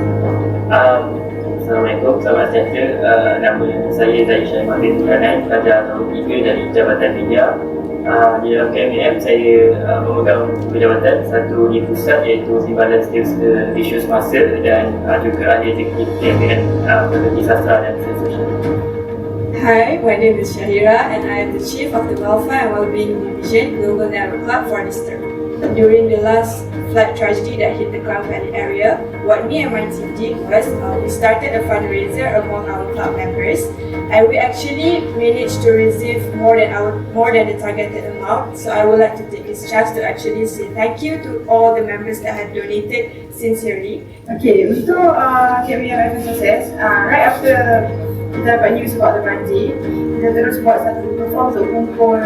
Assalamualaikum, selamat sejahtera. Nama saya Zahid Syahid Mahdir Tukanan, pelajar tahun 3 dari Jabatan Media. Di dalam KMUM, saya memegang dua jabatan, satu di pusat iaitu Simbalan Setiausaha Isu Semasa dan juga ahli eksekutif KMUM Fakulti Sastra dan Sains Sosial. Hi, my name is Shahira and I am the Chief of the Welfare and Wellbeing Division, Lagu Negaraku for this term. During the last flood tragedy that hit the Klang Valley area, what me and my team did was we started a fundraiser among our club members, and we actually managed to receive more than the targeted amount. So I would like to take this chance to actually say thank you to all the members that have donated sincerely. Okay, untuk KMUM FSS, right after kita dapat news about the banjir, kita terus buat satu perform untuk kumpul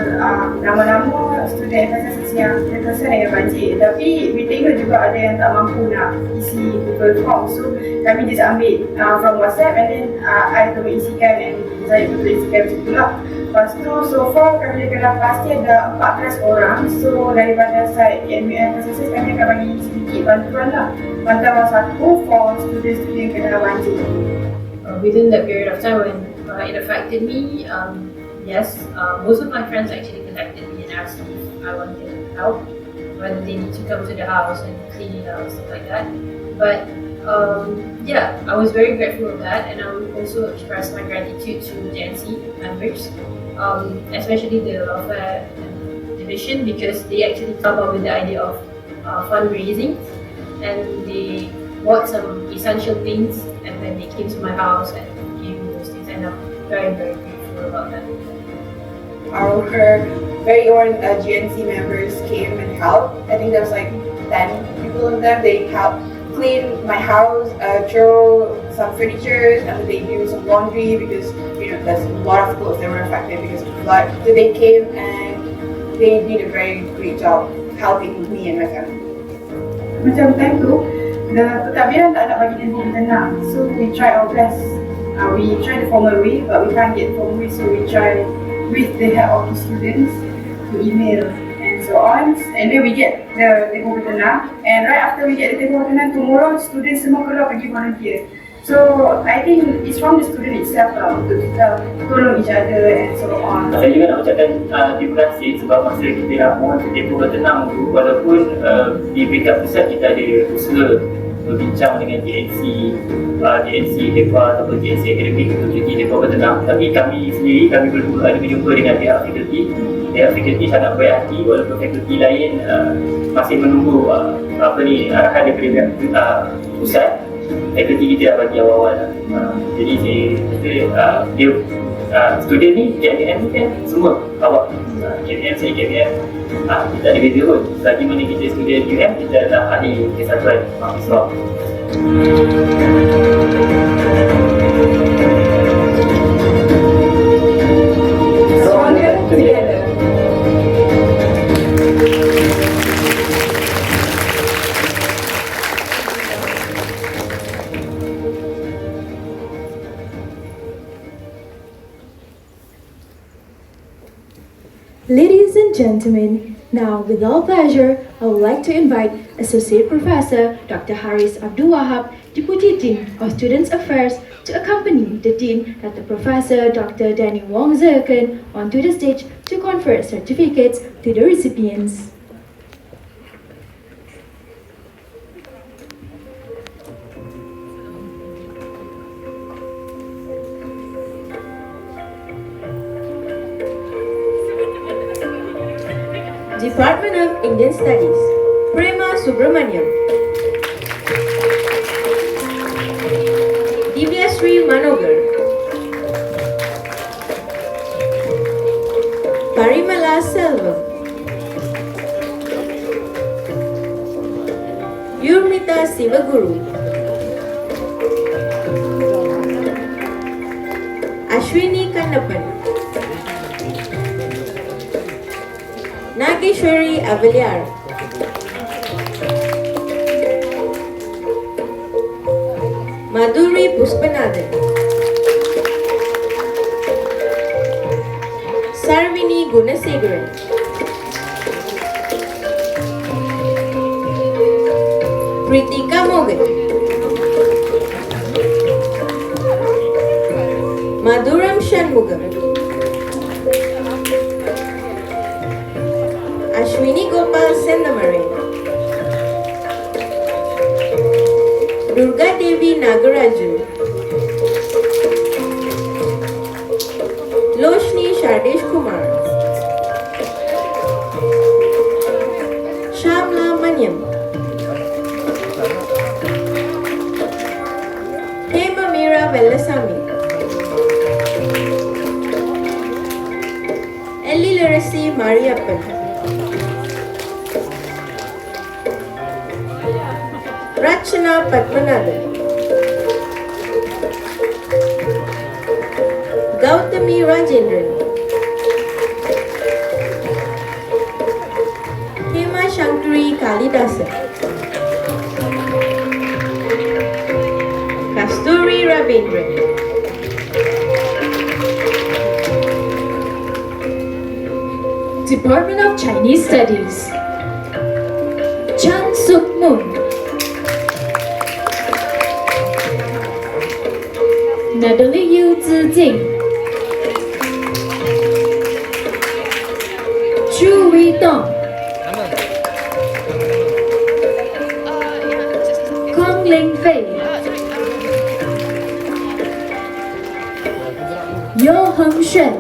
nama-nama student FSS yang terkesan dengan banjir. Tapi we tengok juga ada yang tak mampu nak isi Google Form, so kami just ambil from WhatsApp and then I perlu isikan and saya perlu isikan macam tu lah. Lepas tu, so far kami akan pasti ada 14 orang, so daripada side KMUM FSS kami akan bagi sedikit bantuan lah. Bantuan satu for student-student yang kena banjir. Within that period of time when it affected me, yes, most of my friends actually contacted me and asked me if I wanted help, whether they need to come to the house and clean it out, stuff like that. But yeah, I was very grateful of that, and I would also express my gratitude to JNC members, especially the welfare division, because they actually come up with the idea of fundraising, and they bought some essential things and then they came to my house and gave me those things, and I'm very grateful about that. Our very own GNC members came and helped. I think there was like 10 people of them. They helped clean my house, throw some furniture, and they do some laundry because there's a lot of clothes that were affected because of the flood. So they came and they did a very great job helping me and my family. Macam time tu, the pentadbiran tak nak bagi diri tenang, so we try our best. We try the formal way, but we can't get formal way, so we try with the help of the students to email and so on, and then we get the tempoh tenang, and right after we get the tempoh tenang, tomorrow students semua keluar pergi volunteer. So I think it's from the student itself lah untuk kita tolong each other and so on. Saya juga nak ucapkan terima kasih sebab masa kita mohon tempoh tenang tu, walaupun di peringkat pusat kita ada usaha berbincang dengan GNC HEPA atau GNC Akademik untuk cuti tempoh tenang, tapi kami sendiri perlu ada berjumpa dengan pihak fakulti sangat baik hati, walaupun fakulti lain masih menunggu arahan daripada pihak pusat. Fakulti kita dah bagi awal-awal lah. Jadi saya kata student ni, KMUM ni kan semua awak KMUM, saya KMUM, kita ada beza pun. Selagi mana kita student UM, kita adalah ahli kesatuan mahasiswa. Stronger together. Ladies and gentlemen, now with all pleasure, I would like to invite Associate Professor Dr. Haris Abdul Wahab, Deputy Dean of Students Affairs, to accompany the Dean, Dr. Professor Dr. Danny Wong Zerken, onto the stage to confer certificates to the recipients. Department of Indian Studies, Prema Subramaniam, Divyasri Manogar, Parimala Selvam, Yurmita Sivaguru, Ashwini Kannapan, Nageshwari Avaliar, Madhuri Puspanathan, Sarvini Gunasegaran, Pritika Mogan, Madhuram Shanmugam, Ashwini Gopal Sendamaran, Durga Devi Nagaraju, Loshni Shardesh Kumar, Shamla Manyam, Hema Meera Vellasamy, Ellilarasi Mariappan, Rachana Padmanathan, Gautami Rajendran, Hema Shankari Kalidasa, Kasturi Ravindran, Department of Chinese Studies, Chan Suk Moon, Natalie Yu Zijing, Chu Wei Dong, Kong Ling Fei, Yo Heng Shen,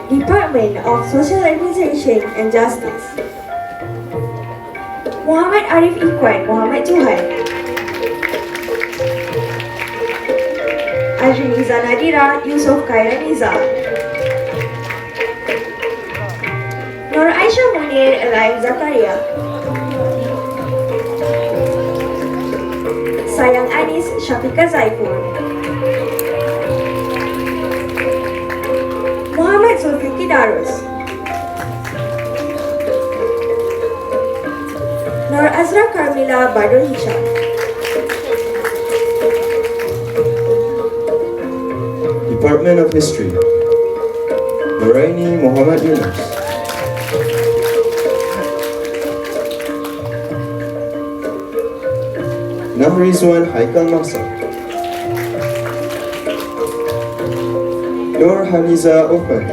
Department of Social Administration and Justice, Muhammad Arif Ikhwan Muhammad Johan, Ajiniza Nadira Yusof Khaira Niza, Nur Aisyah Munir Elaim Zakaria, Sayang Anis Syafiqah Zaifur, Muhammad Zulfikri Darus, Nur Azra Karmila Badrul Hisham, Department of History, Nuraini Muhammad Yunus, Nahrizwan Haikal Maqsad, Nur Haniza Othman,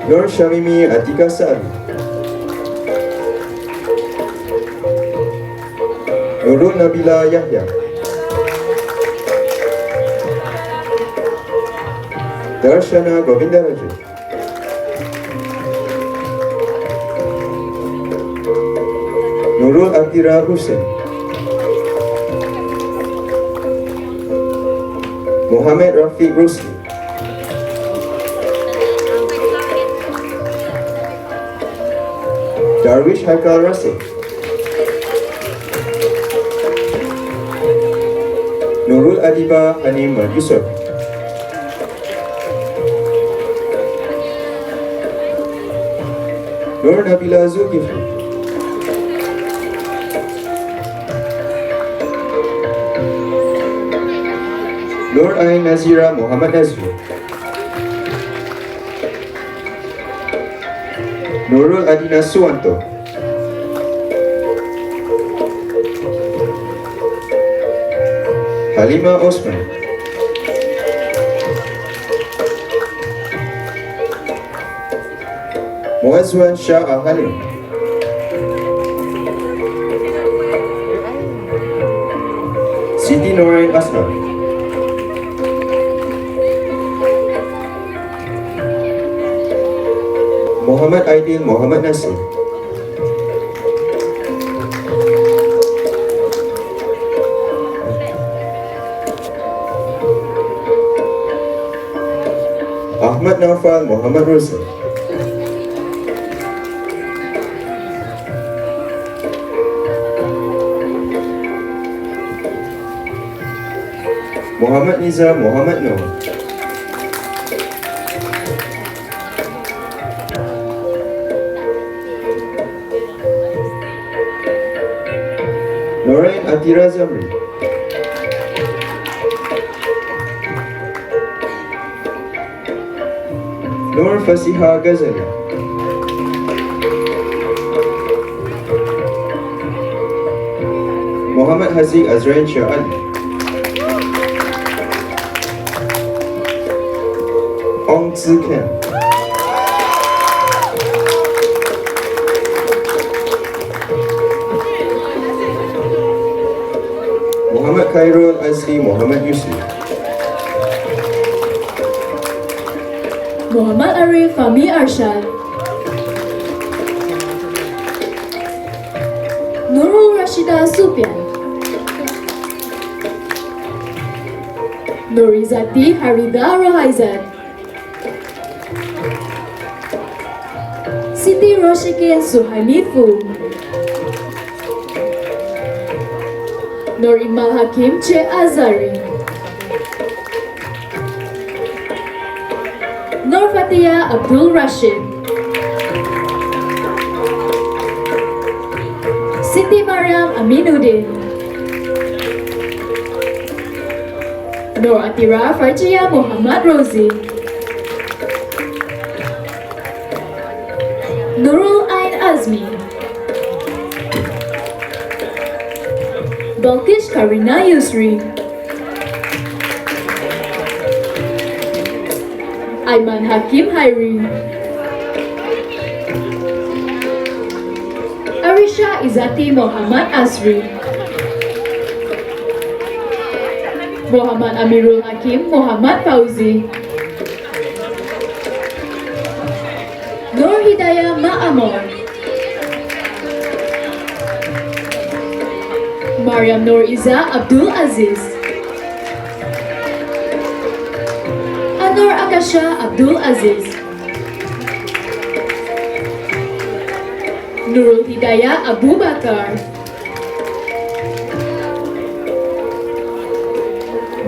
Nur Shamimi Atika Sa'adi, Nurul Nabila Yahya, Darshana Govindaraju, Nurul Atira Hussein, Muhammad Rafiq Rusli, Darwish Haikal Rasid, Nurul Adiba Hanim Yusuf, Nur Nabila Zulkifli, Nur Ain Nazira Muhammad Nazri, Nurul Adina Suwanto, Halima Osman, Muazzwan Shah Halim, Siti Norain Ashar, Muhammad Aidil Muhammad Nasir, Ahmad Naufal Muhammad Rasul, Muhammad Nizam Muhammad Noor. Norain Atira Zamri. Nur Fasiha Ghazali. Muhammad Haziq Azrain Shah Ali. Ong Tzu Ken. Muhammad Khairul Azli Muhammad Yusuf. Muhammad Arif Fahmi Arshad. Nurul Rashida Supian. Nurizati Harida Rohaizat. Siti Roshikin Suhaimi Fu. Nur Imal Hakim Che Azari. Nur Fatia Abdul Rashid. Siti Mariam Aminuddin. Nur Atira Farjia Muhammad Rozi. Nurul Ain Azmi. Balkish Karina Yusri. Aiman Hakim Hairi. Arisha Izati Muhammad Asri. Muhammad Amirul Hakim Muhammad Fauzi. Nur Hidayah Ma'amor. Mariam Nur Iza Abdul Aziz. Anwar Akasha Abdul Aziz. Nurul Hidayah Abu Bakar.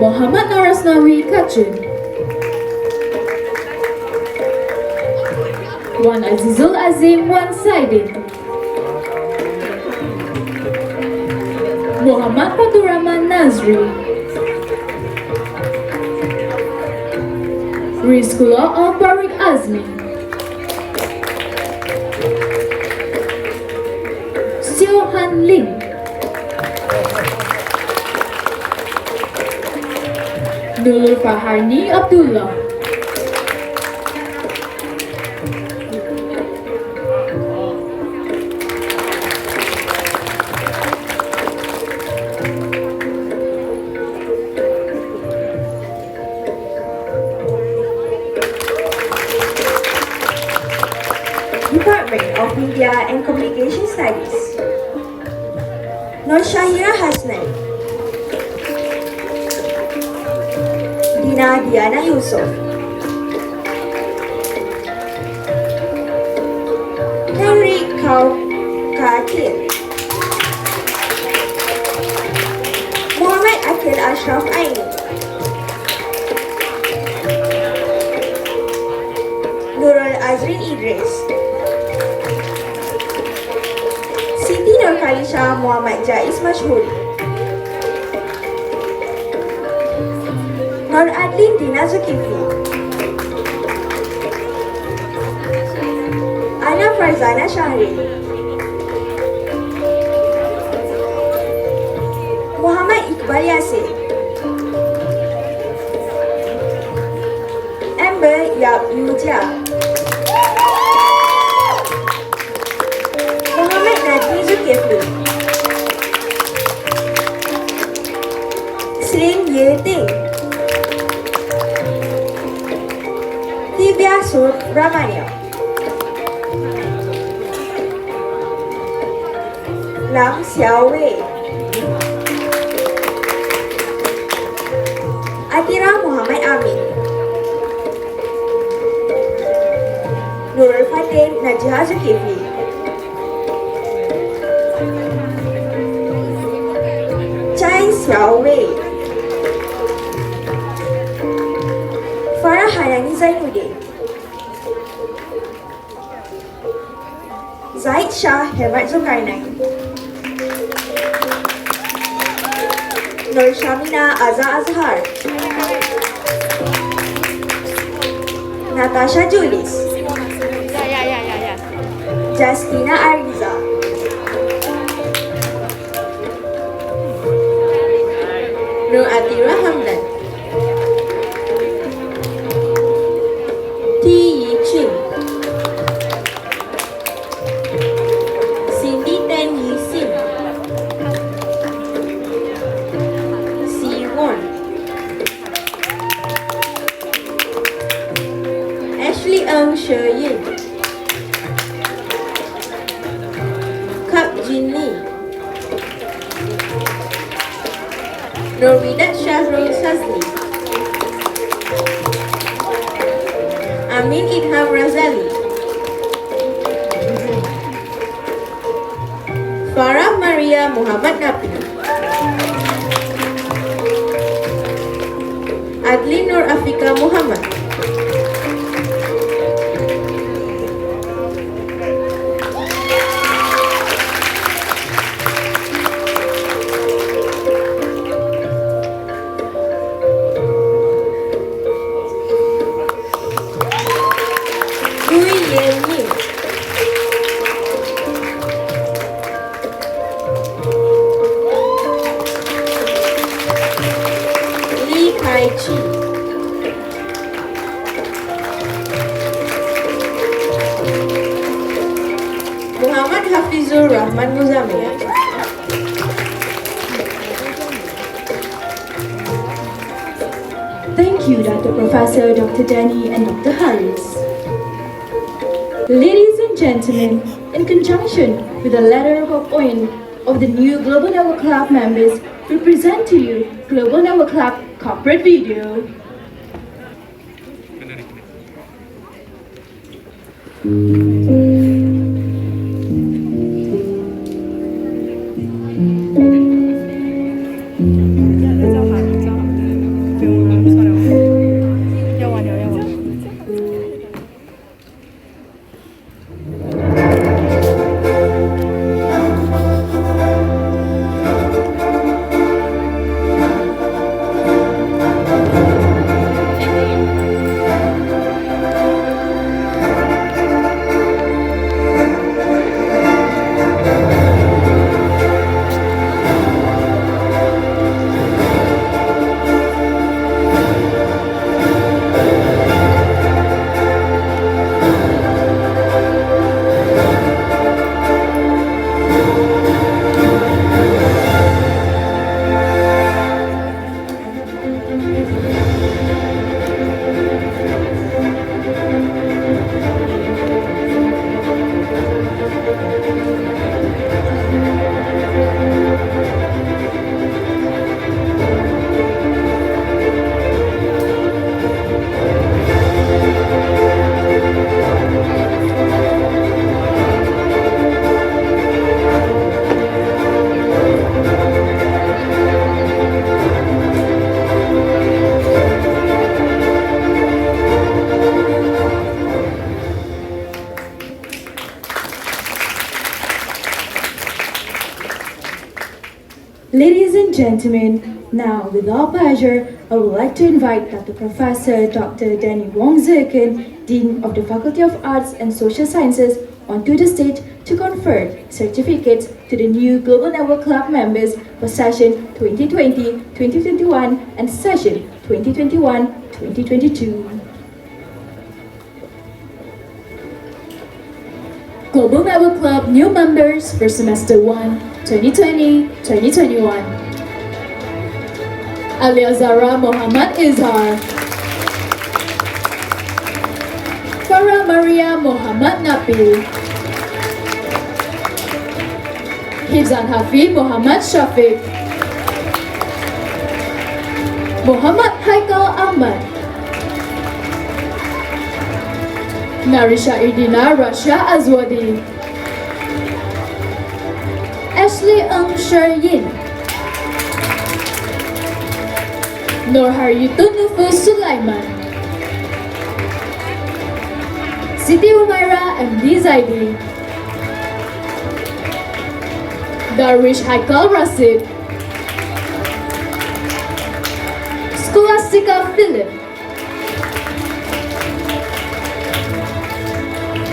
Muhammad Narasnawi Kacun. Wan Azizul Azim Wan Saidin. Muhammad Faturrahman Nazri. Rizkullah of Barik Azmi. Siohan Lim. Nurul Faharni Abdullah. Department of Media and Communication Studies. Nur Shahira Hasnan. Dina Diana Yusuf. Henry Kaukatil. Muhammad Akil Ashraf Aini. Nurul Azrin Idris. Siti Nur Khalisha Muhammad Jais Mashhuri. Nur Adlin Dina Zulkifli. Ana Farzana Shahri. Muhammad Iqbal Yasir. Amber Yap Yuja. Muhammad Najmi Zulkifli. Slim Ye Ting. Divya Subramaniam. Lam Xiao Wei. Atira Muhammad Amin. Nurul Fateh Najha Zulkifli. Chai Xiao Wei. Zainuddin, Zaid Shah Hemat Zulkarnain, Nur Shamina Aza Azhar, Natasha Julis, Justina Ariza, Nur Atira Hamdan, T. Yi Chin, Cindy Ten Yi Sim, C. Won, Ashley Ng She Yin, Kap Jin Lee, Norwidat Shahrul Sazli, Amin Idham Razali, Farah Maria Muhammad Nabi, Adli Nur Afika Muhammad, Gui Yen Nim, Lee Kai Chi, Muhammad Hafizur Rahman Muzamil, Thank you, Dr. Professor, Dr. Danny, and Dr. Harris. Ladies and gentlemen, in conjunction with the letter of appointment of the new Global Network Club members, we present to you Global Network Club corporate video. Ladies and gentlemen, now with all pleasure, I would like to invite Dr. Professor Dr. Danny Wong Zirkin, Dean of the Faculty of Arts and Social Sciences, onto the stage to confer certificates to the new Global Network Club members for session 2020-2021 and session 2021-2022. Global Network Club new members for semester 1, 2020-2021. Aliazara Muhammad Izhar, Farah Maria Muhammad Nabil, Hifzan Hafiz Muhammad Shafiq, Muhammad Haikal Ahmad, Narisha Idina Rasha Azwadi, Ashley Ng Sheryin, Nur Haryutun Nufus Sulaiman, Siti Umaira MD Zaidi, Darwish Haikal Rasid, Scholastica Philip,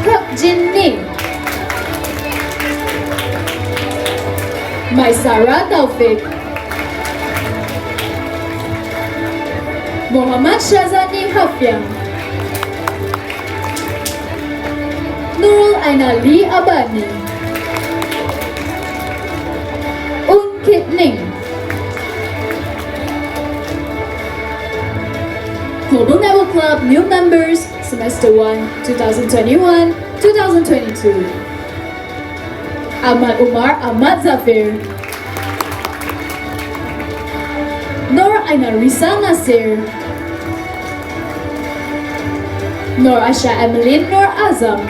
Kap Jin Ning, Maisara Taufik, Muhammad Shazani Hafian, Nurul Ainali Abani, Kit Ning, Global Network Club new members, Semester 1, 2021-2022. Ahmad Umar Ahmad Zafir, Nur Ainarisa Nasir, Nur Asha Emeline Nur Azam,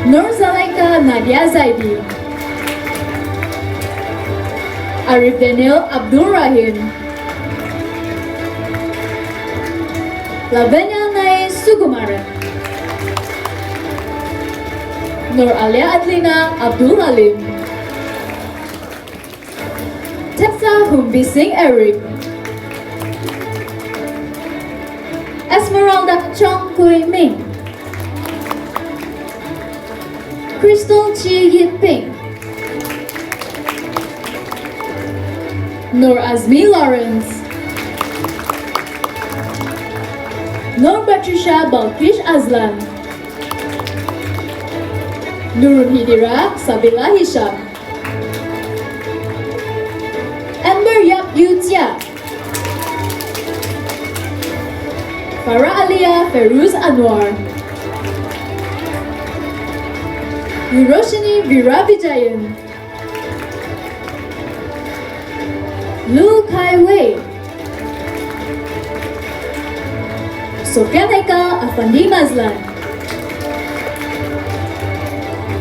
Nur Zalaika Nadia Zaidi, Arif Daniel Abdul Rahim, Lavanya Nai Sugumaran, Nur Alia Adlina Abdul Halim, Tessa Humbi Singh Eric, Esmeralda Chong Kui Ming, Crystal Chi Yiping, Nur Azmi Lawrence, Nur Patricia Balkish Azlan, Nurul Hidira Sabila Hisham, Amber Yap Yutia, Farah Alia Feruz Anwar, Hiroshini Vira Vijayan, Lu Kai Wei, Sofyan Haikal Afandi Mazlan,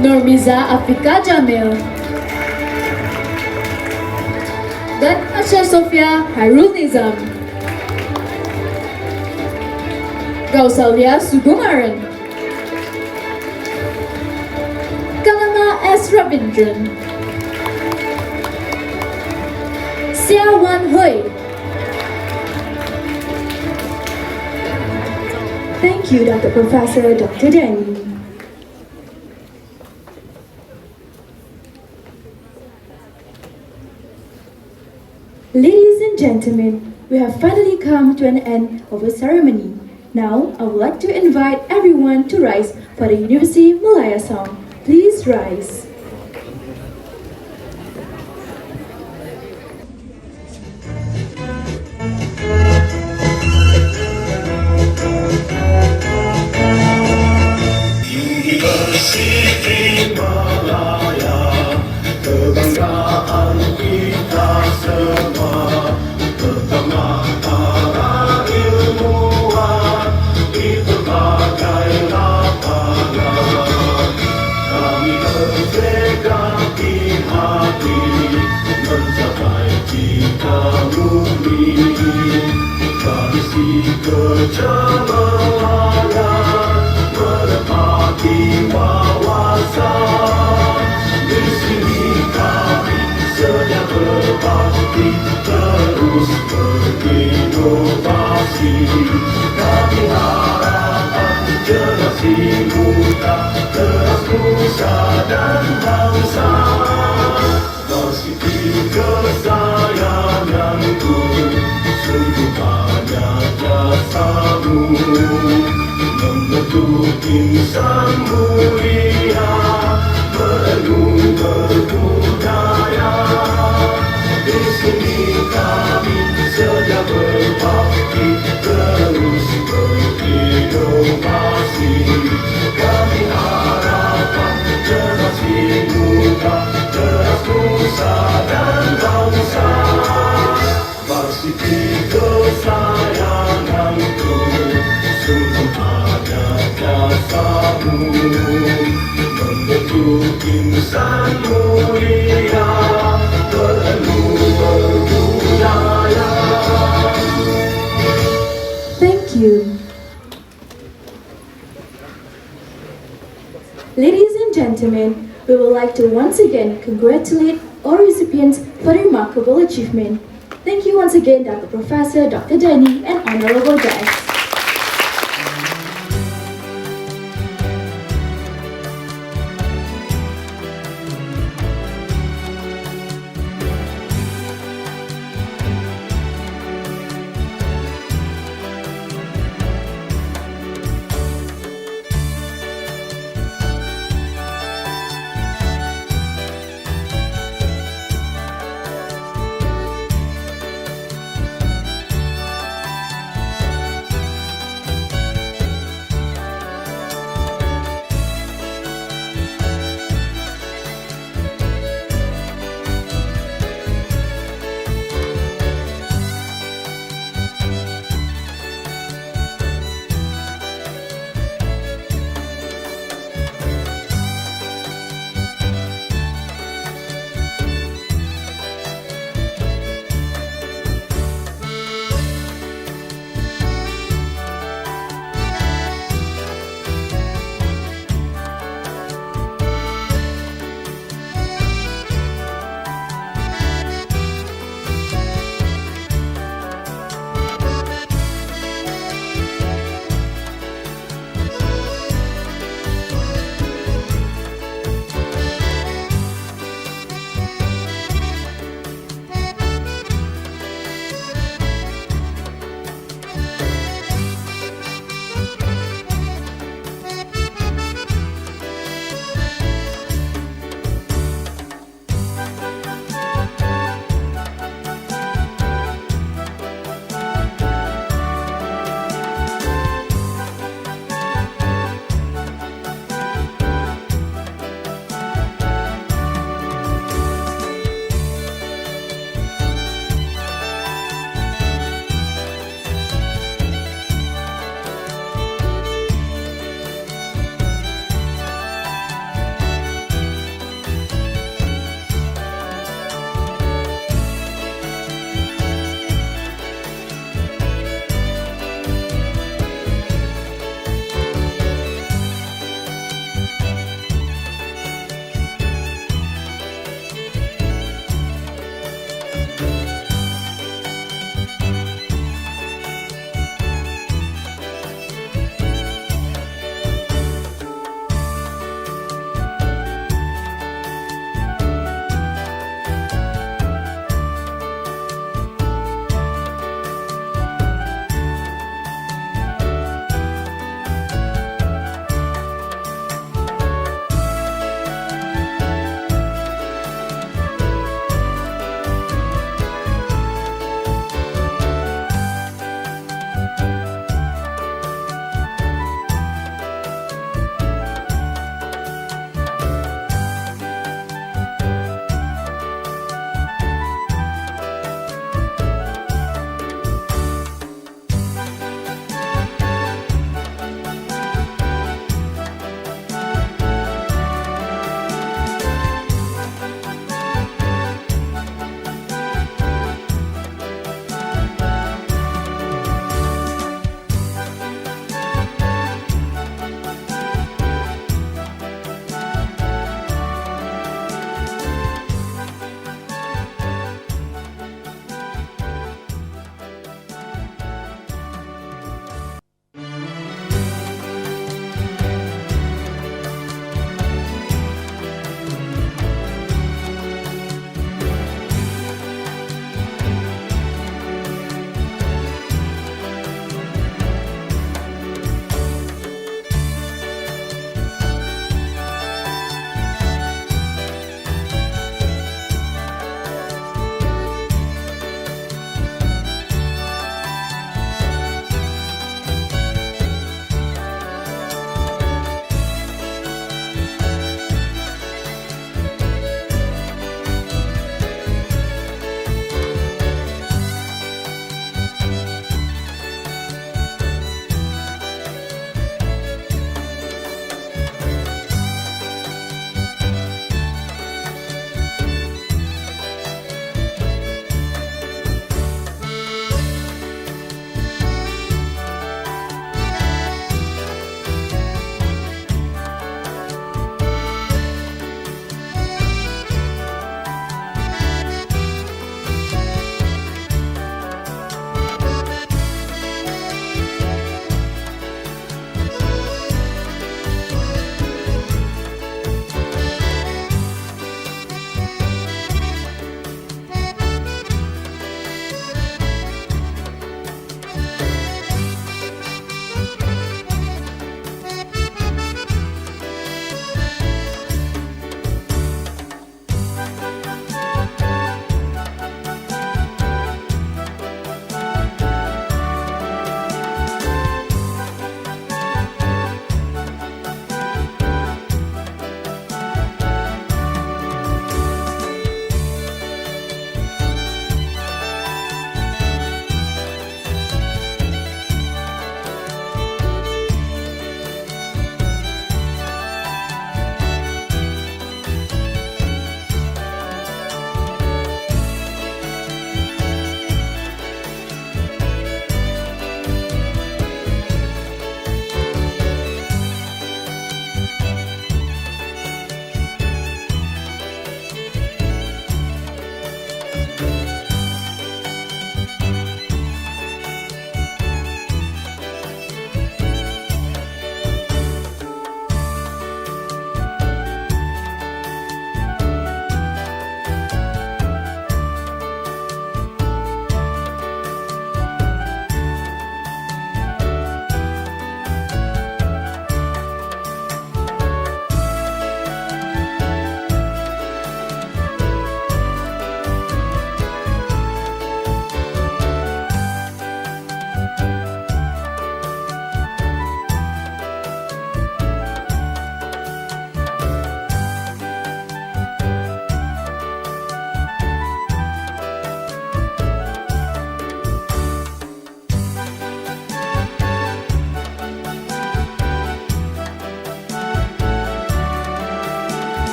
Nurmiza Afika Jamil, dan Asha Sofia Hairul Nizam, Gausalia Sugumaran, Kalama S. Ravindran, Xia Wan Hui. Thank you, Dr. Professor Dr. Danny. Ladies and gentlemen, we have finally come to an end of the ceremony. Now, I would like to invite everyone to rise for the Universiti Malaya song. Please rise. Universiti Malaya, kebanggaan kita semua, pertama para ilmuwan di berbagai lapangan. Kami merdeka di hati, mencapai cita murni, tradisi kecemerlangan, menepati wawasan. Di sini kami sedia berbakti, terus berinovasi. Kami harapkan generasi muda, terus nusa dan bangsa. Varsity kesayanganku, sungguh banyak jasamu, membentuk insan mulia, penuh berbudaya. Di sini kami sedia berbakti, terus berinovasi. Kami harapkan generasi muda, terus nusa dan bangsa. Varsity kesayanganku, sungguh ada jasamu, membentuk insan mulia, penuh berbudaya. Thank you. Ladies and gentlemen, we would like to once again congratulate all recipients for the remarkable achievement. Thank you once again, Dr. Professor, Dr. Danny, and honorable guests.